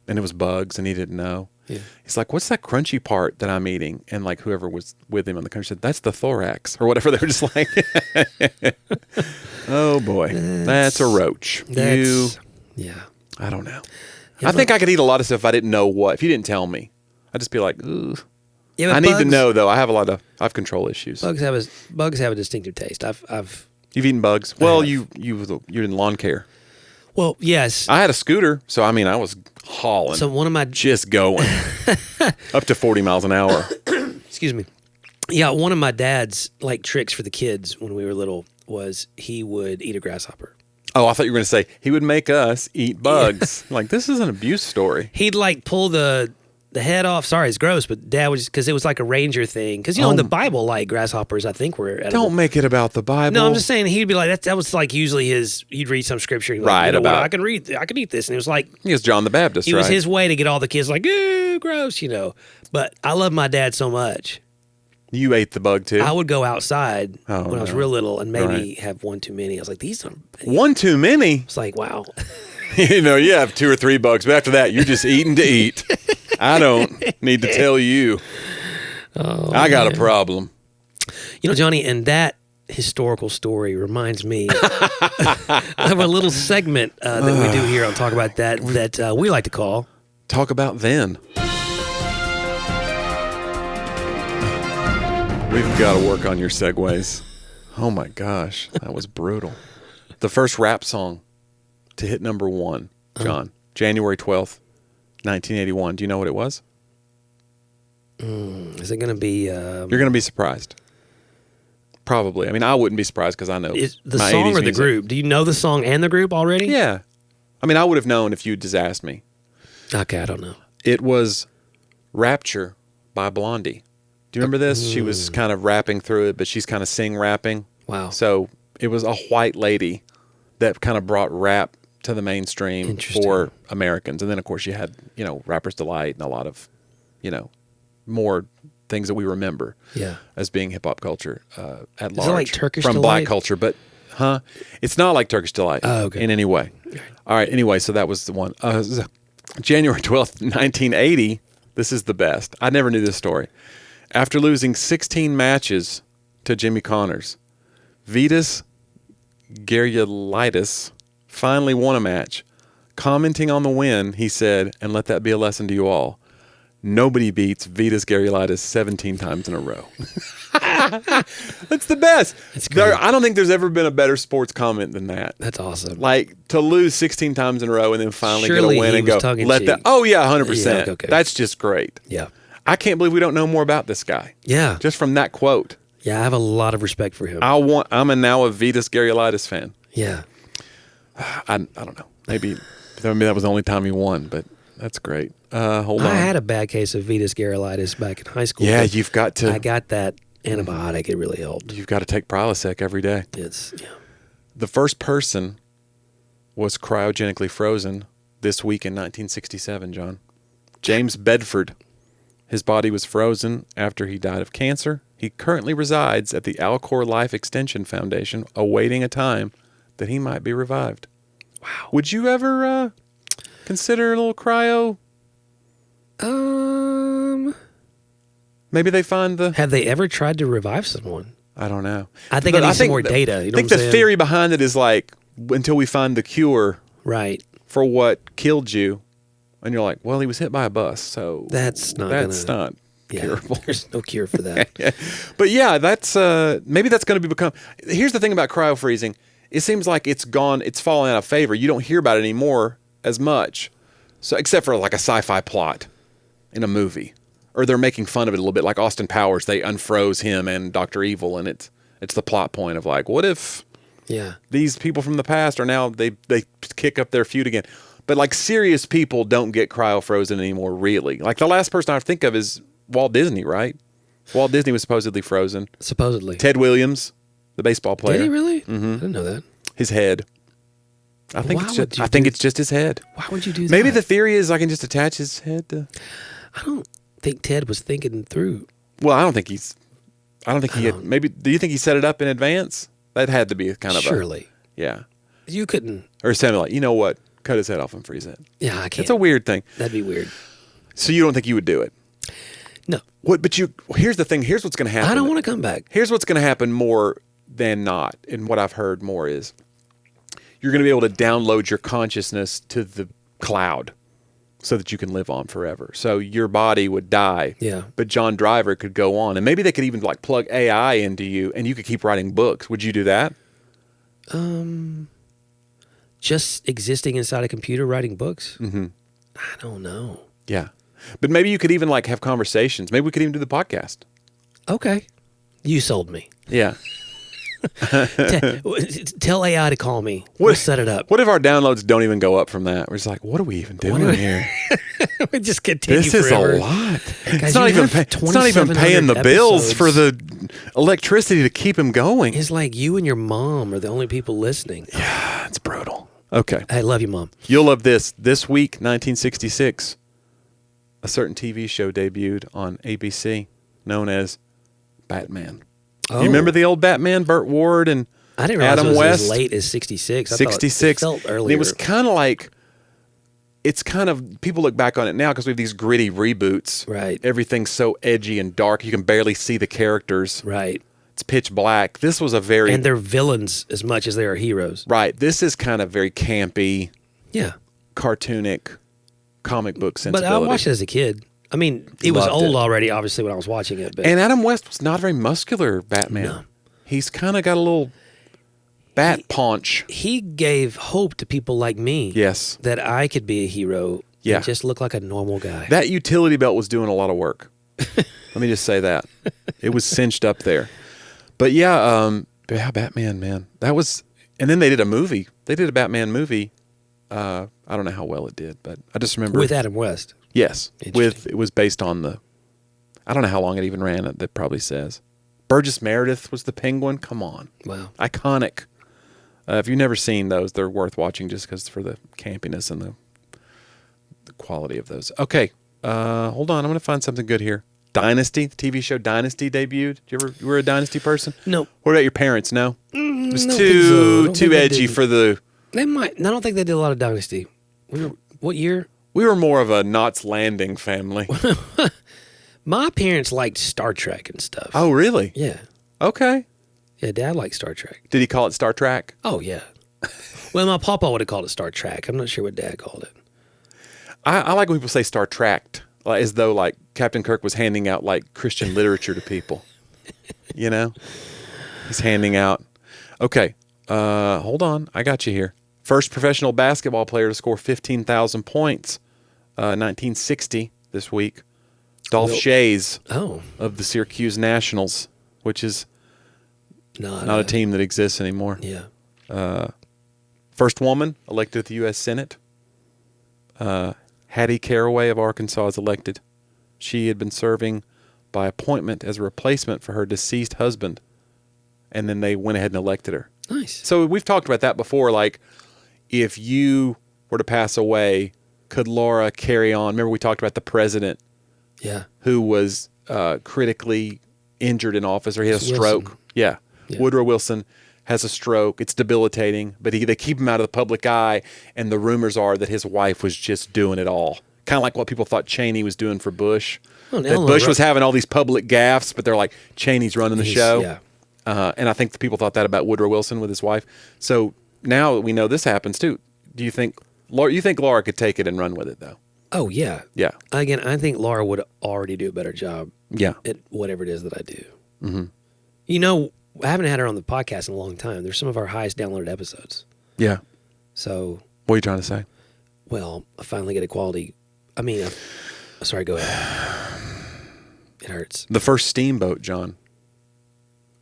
and it was bugs and he didn't know. Yeah. He's like, what's that crunchy part that I'm eating? And like whoever was with him on the country said, that's the thorax or whatever. They were just like, oh boy, that's a roach. Yeah. I don't know. Yeah, I think I could eat a lot of stuff if I didn't know what. If you didn't tell me, I'd just be like, ugh. Yeah, I need to know though. I have control issues. Bugs have a distinctive taste. You've eaten bugs? Well, you're in lawn care. Well, yes. I had a scooter, so I mean, I was hauling. So one of my just going up to 40 miles an hour. Excuse me. Yeah, one of my dad's like tricks for the kids when we were little was he would eat a grasshopper. Oh, I thought you were going to say he would make us eat bugs. Yeah. Like, this is an abuse story. He'd like pull the head off. Sorry, it's gross, but Dad was because it was like a ranger thing. Because in the Bible, like grasshoppers, I think were edible. Don't make it about the Bible. No, I'm just saying he'd be like that was like usually he'd read some scripture, and like, right? I can eat this, and it was like he was John the Baptist. It was his way to get all the kids like, ew, gross, But I love my dad so much. You ate the bug too. I would go outside when I was real little and maybe have one too many. I was like, these are one too many. It's like, wow. You have 2 or 3 bugs, but after that, you're just eating to eat. I don't need to tell you. Oh, I got a problem. Johnny, and that historical story reminds me of a little segment that we do here on Talk About That we like to call Talk About Then. We've got to work on your segues. Oh my gosh, that was brutal. The first rap song to hit number 1, John, January 12th, 1981. Do you know what it was? Is it going to be... You're going to be surprised. Probably. I mean, I wouldn't be surprised because I know the song or the group? Do you know the song and the group already? Yeah. I mean, I would have known if you just asked me. Okay, I don't know. It was Rapture by Blondie. Do you remember this? She was kind of rapping through it, but she's kind of sing-rapping. Wow. So it was a white lady that kind of brought rap to the mainstream for Americans. And then, of course, you had, Rapper's Delight and a lot of, more things that we remember as being hip-hop culture at large. Is it like Turkish from Delight? Black culture, but, it's not like Turkish Delight in any way. All right, anyway, so that was the one. January 12th, 1980, this is the best. I never knew this story. After losing 16 matches to Jimmy Connors, Vitas Gerulaitis finally won a match. Commenting on the win, he said, and let that be a lesson to you all, nobody beats Vitas Gerulaitis 17 times in a row. That's the best. I don't think there's ever been a better sports comment than that. That's awesome. Like, to lose 16 times in a row and then finally Surely get a win and go, let that. Oh, yeah, 100%. Yeah, okay. That's just great. Yeah. I can't believe we don't know more about this guy. Yeah. Just from that quote. Yeah, I have a lot of respect for him. I'm now a Vitas Gerulaitis fan. Yeah. I don't know. Maybe that was the only time he won, but that's great. Hold on. I had a bad case of Vitas Gerulaitis back in high school. Yeah, you've got to. I got that antibiotic. It really helped. You've got to take Prilosec every day. The first person was cryogenically frozen this week in 1967, John. James Bedford. His body was frozen after he died of cancer. He currently resides at the Alcor Life Extension Foundation, awaiting a time that he might be revived. Wow. Would you ever consider a little cryo? Maybe they find the... Have they ever tried to revive someone? I don't know. I think I need some more data. I think the theory behind it is like, until we find the cure for what killed you, and you're like, well, he was hit by a bus, so that's not curable. There's no cure for that. But yeah, that's maybe that's going to become. Here's the thing about cryo freezing: it seems like it's fallen out of favor. You don't hear about it anymore as much. So except for like a sci-fi plot in a movie, or they're making fun of it a little bit, like Austin Powers. They unfroze him and Dr. Evil, and it's the plot point of like, what if these people from the past are now they kick up their feud again? But like serious people don't get cryo-frozen anymore, really. Like the last person I think of is Walt Disney, right? Walt Disney was supposedly frozen. Supposedly. Ted Williams, the baseball player. Did he really? Mm-hmm. I didn't know that. His head. I think it's just his head. Why would you do that? Maybe the theory is I can just attach his head to... I don't think Ted was thinking through. Well, I don't think he had... Maybe... Do you think he set it up in advance? That had to be kind of Surely. Yeah. You couldn't... Or something like, you know what? Cut his head off and freeze it. Yeah, I can't. It's a weird thing. That'd be weird. So you don't think you would do it? No. What? But here's the thing. Here's what's going to happen. I don't want to come back. Here's what's going to happen more than not. And what I've heard more is you're going to be able to download your consciousness to the cloud so that you can live on forever. So your body would die. Yeah. But John Driver could go on. And maybe they could even like plug AI into you and you could keep writing books. Would you do that? Just existing inside a computer writing books? Mm-hmm. I don't know. Yeah. But maybe you could even like have conversations. Maybe we could even do the podcast. Okay. You sold me. Yeah. Tell AI to call me. We'll set it up. What if our downloads don't even go up from that? We're just like, what are we even doing here? We just continue This forever. is a lot. Guys, it's not even paying the bills for the electricity to keep him going. It's like you and your mom are the only people listening. Yeah, it's brutal. Okay. I love you, Mom. You'll love this. This week, 1966, a certain TV show debuted on ABC known as Batman. Oh. Do you remember the old Batman, Burt Ward and I didn't realize Adam it was West? as late as 66. 66. It felt earlier. It was kind of like, it's kind of, people look back on it now because we have these gritty reboots. Right. Everything's so edgy and dark. You can barely see the characters. Right. It's pitch black. This was a very... And they're villains as much as they are heroes. Right. This is kind of very campy, cartoonic, comic book sensibility. But I watched it as a kid. I mean, it was old already, obviously, when I was watching it. But and Adam West was not a very muscular Batman. No. He's kind of got a little bat paunch. He gave hope to people like me. Yes. That I could be a hero. Yeah. And just look like a normal guy. That utility belt was doing a lot of work. Let me just say that. It was cinched up there. But yeah, Batman, man. That was... And then they did a movie. They did a Batman movie. I don't know how well it did, but I just remember... With Adam West. Yes. It was based on the... I don't know how long it even ran. That probably says. Burgess Meredith was the Penguin. Come on. Wow. Iconic. If you've never seen those, they're worth watching just because for the campiness and the quality of those. Okay. Hold on. I'm going to find something good here. Dynasty, the TV show Dynasty debuted. You were a Dynasty person? No. What about your parents? No? It was too edgy for the... They might. I don't think they did a lot of Dynasty. What year? We were more of a Knots Landing family. My parents liked Star Trek and stuff. Oh, really? Yeah. Okay. Yeah, Dad liked Star Trek. Did he call it Star Trek? Oh, yeah. Well, my papa would have called it Star Trek. I'm not sure what Dad called it. I like when people say Star Tracked, like, as though like Captain Kirk was handing out like Christian literature to people. You know? He's handing out. Okay. Hold on. I got you here. First professional basketball player to score 15,000 points. 1960 this week. Dolph Shays of the Syracuse Nationals, which is not a team that exists anymore. Yeah. First woman elected to the U.S. Senate. Hattie Caraway of Arkansas is elected. She had been serving by appointment as a replacement for her deceased husband, and then they went ahead and elected her. Nice. So we've talked about that before, like if you were to pass away, could Laura carry on? Remember we talked about the president who was critically injured in office, or he had a stroke. Yeah. Woodrow Wilson has a stroke. It's debilitating, but they keep him out of the public eye, and the rumors are that his wife was just doing it all. Kind of like what people thought Cheney was doing for Bush. Well, that Bush was having all these public gaffes, but they're like, Cheney's running the show. Yeah. And I think the people thought that about Woodrow Wilson with his wife. So now that we know this happens too, do you think Laura could take it and run with it though? Oh, yeah. Yeah. Again, I think Laura would already do a better job at whatever it is that I do. Mm-hmm. You know, I haven't had her on the podcast in a long time. They're some of our highest downloaded episodes. Yeah. So. What are you trying to say? Well, I finally get a quality. I mean, sorry, go ahead. It hurts. The first steamboat, John,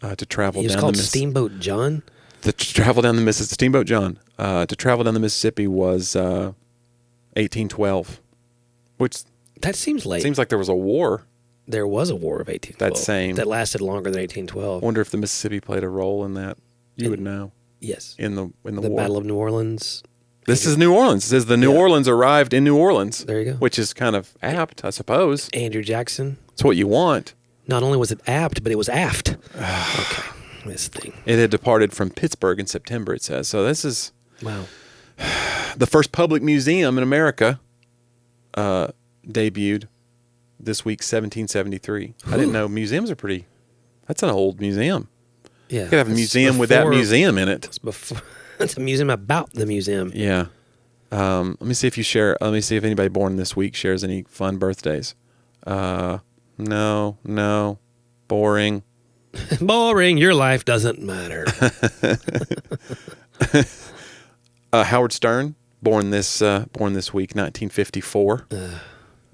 to travel It was down called the Steamboat John? to travel down the Mississippi. Steamboat John. To travel down the Mississippi was 1812, which That seems late. seems like there was a war. There was a war of 1812. That lasted longer than 1812. I wonder if the Mississippi played a role in that. You would know. Yes. In the The war. Battle of New Orleans. This is New Orleans. It says the New Orleans arrived in New Orleans. There you go. Which is kind of apt, I suppose. Andrew Jackson. It's what you want. Not only was it apt, but it was aft. Okay. This thing. It had departed from Pittsburgh in September, it says. So this is Wow. the first public museum in America debuted this week, 1773. I didn't know museums are pretty... That's an old museum. Yeah. You could have a museum with that museum in it. It's a museum about the museum. Yeah. Let me see if you share. Let me see if anybody born this week shares any fun birthdays. No. Boring. Boring. Your life doesn't matter. Howard Stern, born this week, 1954. You're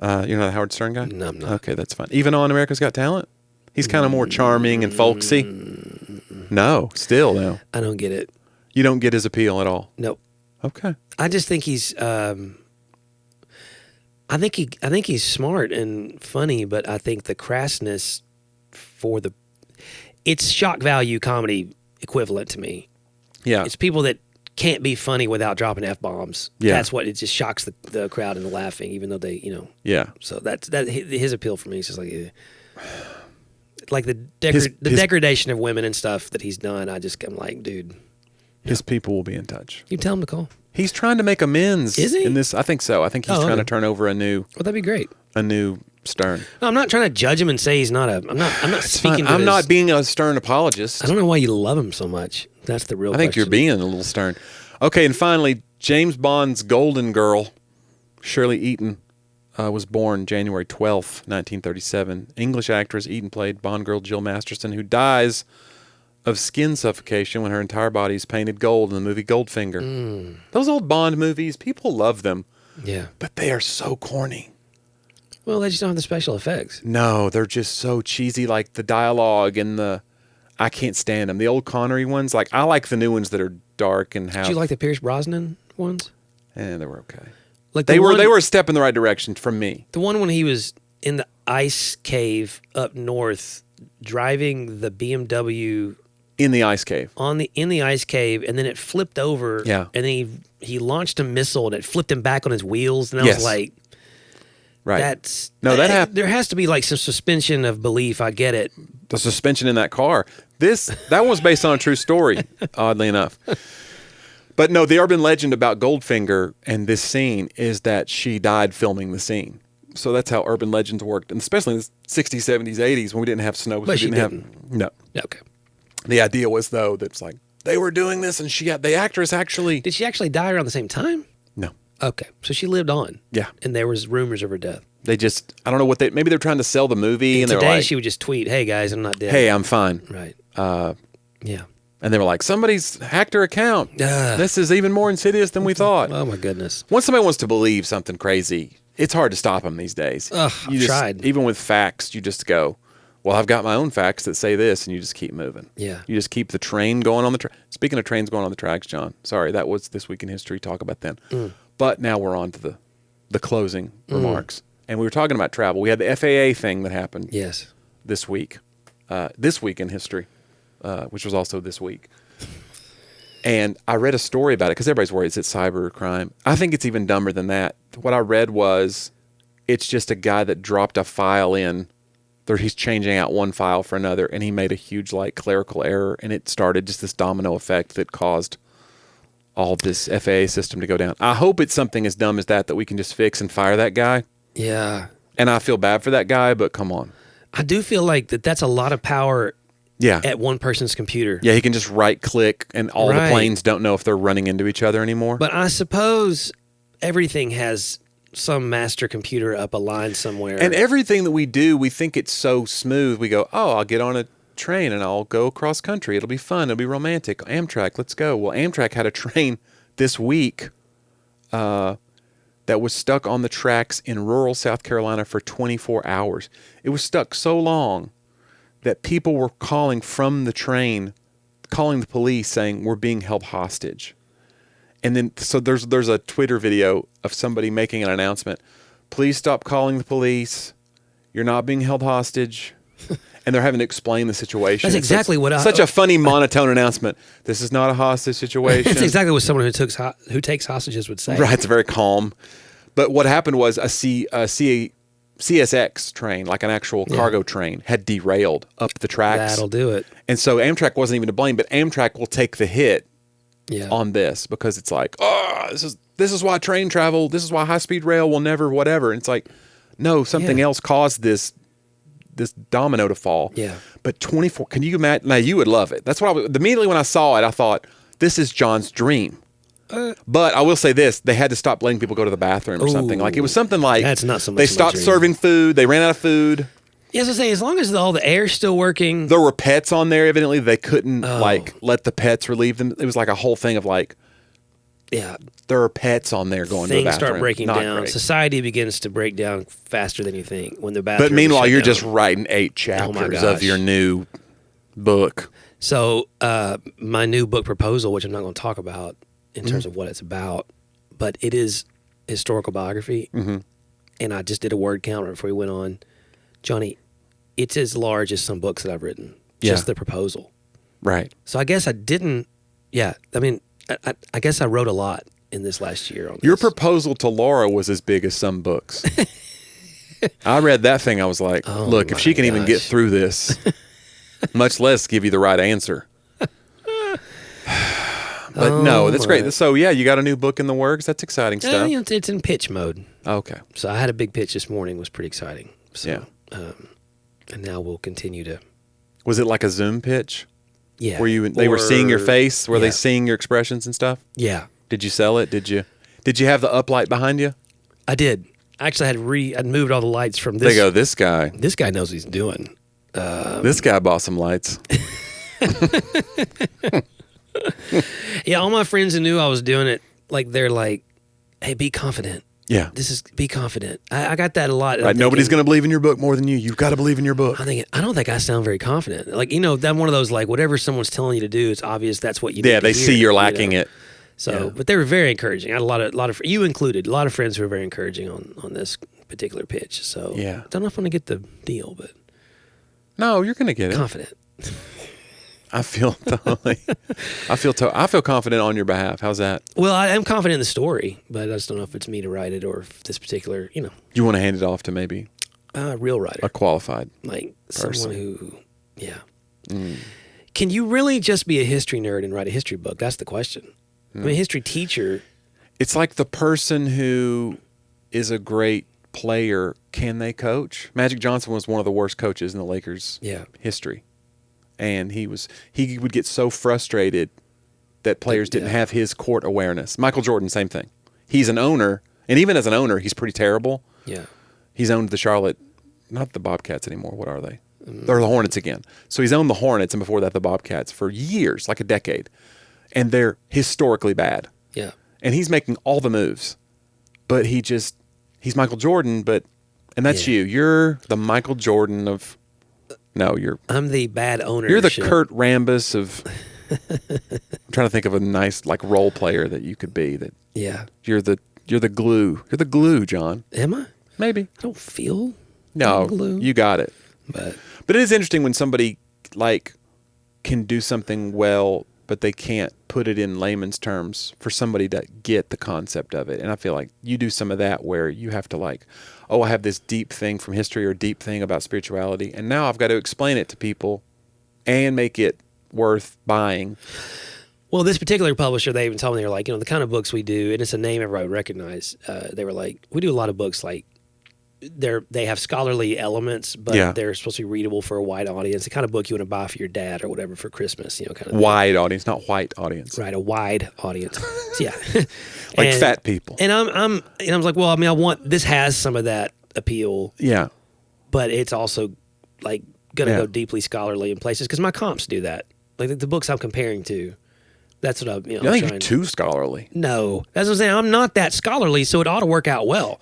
not a Howard Stern guy? No, I'm not. Okay, that's fine. Even on America's Got Talent? He's kind of more charming and folksy. No, still no. I don't get it. You don't get his appeal at all. Nope. Okay. I just think he's. I think he's smart and funny, but I think the crassness it's shock value comedy equivalent to me. Yeah. It's people that can't be funny without dropping F-bombs. Yeah. That's what it just shocks the crowd into laughing, even though they, Yeah. So that's his appeal for me is just like the degradation of women and stuff that he's done. I'm like, dude. His people will be in touch. You tell him to call. He's trying to make amends. Is he? In this, I think so. I think he's trying to turn over a new that'd be great. Stern. No, I'm not trying to judge him and say he's not I'm not speaking. I'm not being a Stern apologist. I don't know why you love him so much. That's the real question. I think you're being a little Stern. Okay, and finally, James Bond's Golden Girl, Shirley Eaton, was born January 12th, 1937. English actress Eaton played Bond girl Jill Masterson, who dies of skin suffocation when her entire body is painted gold in the movie Goldfinger. Those old Bond movies, people love them. Yeah. But they are so corny. Well, they just don't have the special effects. No, they're just so cheesy, like the dialogue and I can't stand them. The old Connery ones, like I like the new ones that are dark and have... Did you like the Pierce Brosnan ones? They were okay. Like they were a step in the right direction from me. The one when he was in the ice cave up north driving the BMW in the ice cave. In the ice cave, and then it flipped over. Yeah. And then he launched a missile and it flipped him back on his wheels, and I was like, right. That happened. There has to be like some suspension of belief. I get it. The suspension in that car. That was based on a true story, oddly enough. But no, the urban legend about Goldfinger and this scene is that she died filming the scene. So that's how urban legends worked, and especially in the 60s, 70s, 80s when we didn't have snow. But she didn't. Have no. Okay. The idea was though that it's like they were doing this, and the actress actually. Did she actually die around the same time? No. Okay, so she lived on. Yeah. And there was rumors of her death. They just, I don't know maybe they're trying to sell the movie, and today they're like, she would just tweet, "Hey guys, I'm not dead. Hey, I'm fine." Right. Yeah. And they were like, somebody's hacked her account. This is even more insidious than we thought. Oh, my goodness. Once somebody wants to believe something crazy, it's hard to stop them these days. I've tried. Even with facts, you just go, well, I've got my own facts that say this, and you just keep moving. Yeah. You just keep the train going on the track. Speaking of trains going on the tracks, John, sorry, that was This Week in History. Talk about then. But now we're on to the closing remarks. And we were talking about travel. We had the FAA thing that happened this week. This Week in History, which was also this week. And I read a story about it because everybody's worried, is it cyber crime? I think it's even dumber than that. What I read was it's just a guy that dropped a file in. He's changing out one file for another, and he made a huge clerical error, and it started just this domino effect that caused all this FAA system to go down. I hope it's something as dumb as that we can just fix and fire that guy. Yeah. And I feel bad for that guy, but come on. I do feel like that's a lot of power at one person's computer. Yeah, he can just right-click, and all the planes don't know if they're running into each other anymore. But I suppose everything has some master computer up a line somewhere. And everything that we do, we think it's so smooth. We go, oh, I'll get on a train and I'll go across country. It'll be fun. It'll be romantic. Amtrak, let's go. Well, Amtrak had a train this week that was stuck on the tracks in rural South Carolina for 24 hours. It was stuck so long that people were calling from the train, calling the police saying, we're being held hostage. And then, so there's a Twitter video of somebody making an announcement. Please stop calling the police. You're not being held hostage. And they're having to explain the situation. That's exactly what such a funny monotone announcement. This is not a hostage situation. That's exactly what someone who takes hostages would say. Right, it's very calm. But what happened was a CSX train, like an actual cargo train, had derailed up the tracks. That'll do it. And so Amtrak wasn't even to blame, but Amtrak will take the hit on this because it's like, oh, this is why train travel, this is why high-speed rail will never whatever. And it's like, no, something else caused this domino to fall. Yeah. But 24, can you imagine? Now, you would love it. That's what immediately when I saw it, I thought, this is John's dream. But I will say this, they had to stop letting people go to the bathroom or something. Like, it was something like, that's not so much they stopped serving food, they ran out of food. Yes, I say, as long as all the air's still working. There were pets on there, evidently. They couldn't, let the pets relieve them. It was like a whole thing of like, there are pets on there going to the bathroom. Things start breaking down. Great. Society begins to break down faster than you think when the bathroom. But meanwhile, you're just writing 8 chapters of your new book. So my new book proposal, which I'm not going to talk about in terms of what it's about, but it is historical biography. Mm-hmm. And I just did a word count right before we went on. Jonnie, it's as large as some books that I've written. Just the proposal. Right. So I guess I didn't. Yeah. I mean, I guess I wrote a lot in this last year on this. Your proposal to Laura was as big as some books. I read that thing. I was like, look, if she can even get through this, much less give you the right answer. But no, that's great. So, yeah, you got a new book in the works. That's exciting stuff. It's in pitch mode. Okay. So I had a big pitch this morning. It was pretty exciting. So, and now we'll continue to. Was it like a Zoom pitch? Yeah. They were seeing your face? Were they seeing your expressions and stuff? Yeah. Did you sell it? Did you have the uplight behind you? I did. Actually, I'd moved all the lights from this. They go, this guy. This guy knows what he's doing. This guy bought some lights. Yeah, all my friends who knew I was doing it, like, they're like, hey, be confident. Yeah. Be confident. I got that a lot. Right. Nobody's going to believe in your book more than you. You've got to believe in your book. I don't think I sound very confident. Like, I'm one of those, like, whatever someone's telling you to do, it's obvious that's what you need to they hear, see you're lacking it. So, but they were very encouraging. I had a lot of you included, a lot of friends who were very encouraging on this particular pitch. So, I don't know if I'm going to get the deal, but. No, you're going to get it. Confident. I feel confident on your behalf. How's that? Well, I am confident in the story, but I just don't know if it's me to write it or if this particular, You want to hand it off to maybe a real writer, a qualified, like person. Someone who, Can you really just be a history nerd and write a history book? That's the question. I mean, a history teacher. It's like the person who is a great player. Can they coach? Magic Johnson was one of the worst coaches in the Lakers' history. And he would get so frustrated that players didn't have his court awareness. Michael Jordan, same thing. He's an owner, and even as an owner, he's pretty terrible. Yeah. He's owned the Charlotte, not the Bobcats anymore. What are they? They're the Hornets again. So he's owned the Hornets, and before that, the Bobcats for years, like a decade. And they're historically bad. Yeah. And he's making all the moves. But he's Michael Jordan, and that's you. You're the Michael Jordan of... No, I'm the bad owner. You're the Kurt Rambis of. I'm trying to think of a nice role player that you could be. That you're the glue. You're the glue, John. Am I? Maybe. I don't feel. No, glue. You got it. But it is interesting when somebody can do something well, but they can't put it in layman's terms for somebody to get the concept of it. And I feel like you do some of that where you have to I have this deep thing from history or deep thing about spirituality, and now I've got to explain it to people and make it worth buying. Well, this particular publisher, they even told me, they were like, the kind of books we do, and it's a name everybody would recognize. They were like, we do a lot of books they have scholarly elements, but they're supposed to be readable for a wide audience. The kind of book you want to buy for your dad or whatever for Christmas, kind of wide audience, not white audience. Right, a wide audience. So, fat people. And I'm like, well, I mean, I want this has some of that appeal. Yeah, but it's also going to go deeply scholarly in places because my comps do that. Like the books I'm comparing to, That's what I'm, I think you're too scholarly. No, that's what I'm saying. I'm not that scholarly, so it ought to work out well.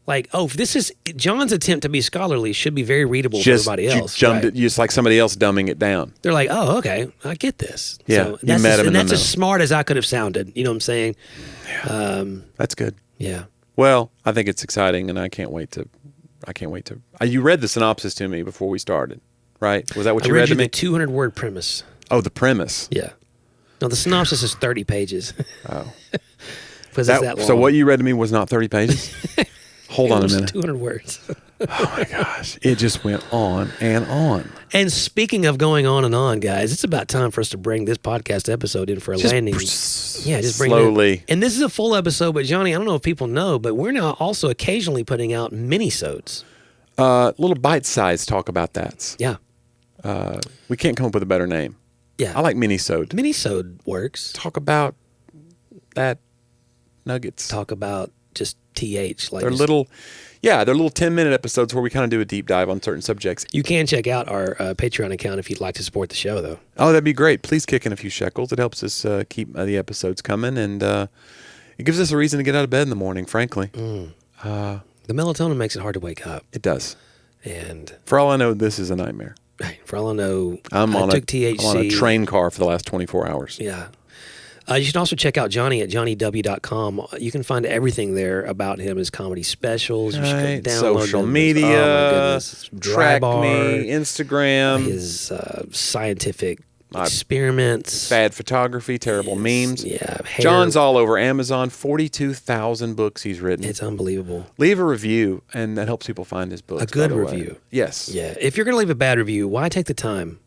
Like, this is John's attempt to be scholarly should be very readable for everybody else. Just like somebody else dumbing it down. They're like, oh, okay, I get this. Yeah, so that's as smart as I could have sounded. You know what I'm saying? Yeah. That's good. Yeah. Well, I think it's exciting, and I can't wait to. You read the synopsis to me before we started, right? Was that what you read to me? The 200-word premise. Oh, the premise. Yeah. No, the synopsis is 30 pages. Oh. Because it's that long. So what you read to me was not 30 pages? Hold on a minute. 200 words. Oh my gosh. It just went on and on. And speaking of going on and on, guys, it's about time for us to bring this podcast episode in for a landing. Just bring slowly. It in. And this is a full episode, but Johnny, I don't know if people know, but we're now also occasionally putting out mini-sodes. Little bite-sized talk about that. Yeah. We can't come up with a better name. Yeah. I like mini-sode. Mini-sode works. Talk about that nuggets. Talk about just TH. They're little 10-minute episodes where we kind of do a deep dive on certain subjects. You can check out our Patreon account if you'd like to support the show, though. Oh, that'd be great. Please kick in a few shekels. It helps us keep the episodes coming, and it gives us a reason to get out of bed in the morning, frankly. The melatonin makes it hard to wake up. It does. And for all I know, this is a nightmare. For all I know, I'm on THC. I'm on a train car for the last 24 hours. Yeah. You should also check out Jonnie at johnnyw.com. You can find everything there about him, his comedy specials. You should go download social them. media, oh my goodness. track me, Instagram. His scientific experiments. Bad photography, terrible memes. Yeah. John's all over Amazon, 42,000 books he's written. It's unbelievable. Leave a review, and that helps people find his books. A good review. Yes. Yeah. If you're going to leave a bad review, why take the time?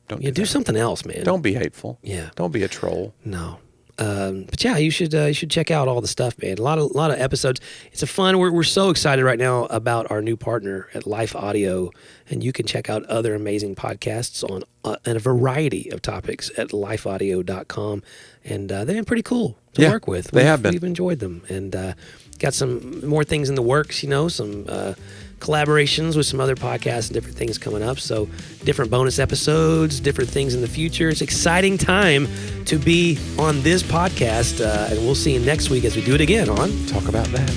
Don't do something else, man. Don't be hateful. Yeah. Don't be a troll. No. But yeah, you should check out all the stuff, man. A lot of episodes. It's a fun. We're so excited right now about our new partner at Life Audio, and you can check out other amazing podcasts on a variety of topics at lifeaudio.com, and they've been pretty cool to work with. They have been. We've enjoyed them, and got some more things in the works. Some collaborations with some other podcasts and different things coming up. So different bonus episodes, different things in the future. It's an exciting time to be on this podcast. And we'll see you next week as we do it again on Talk About That.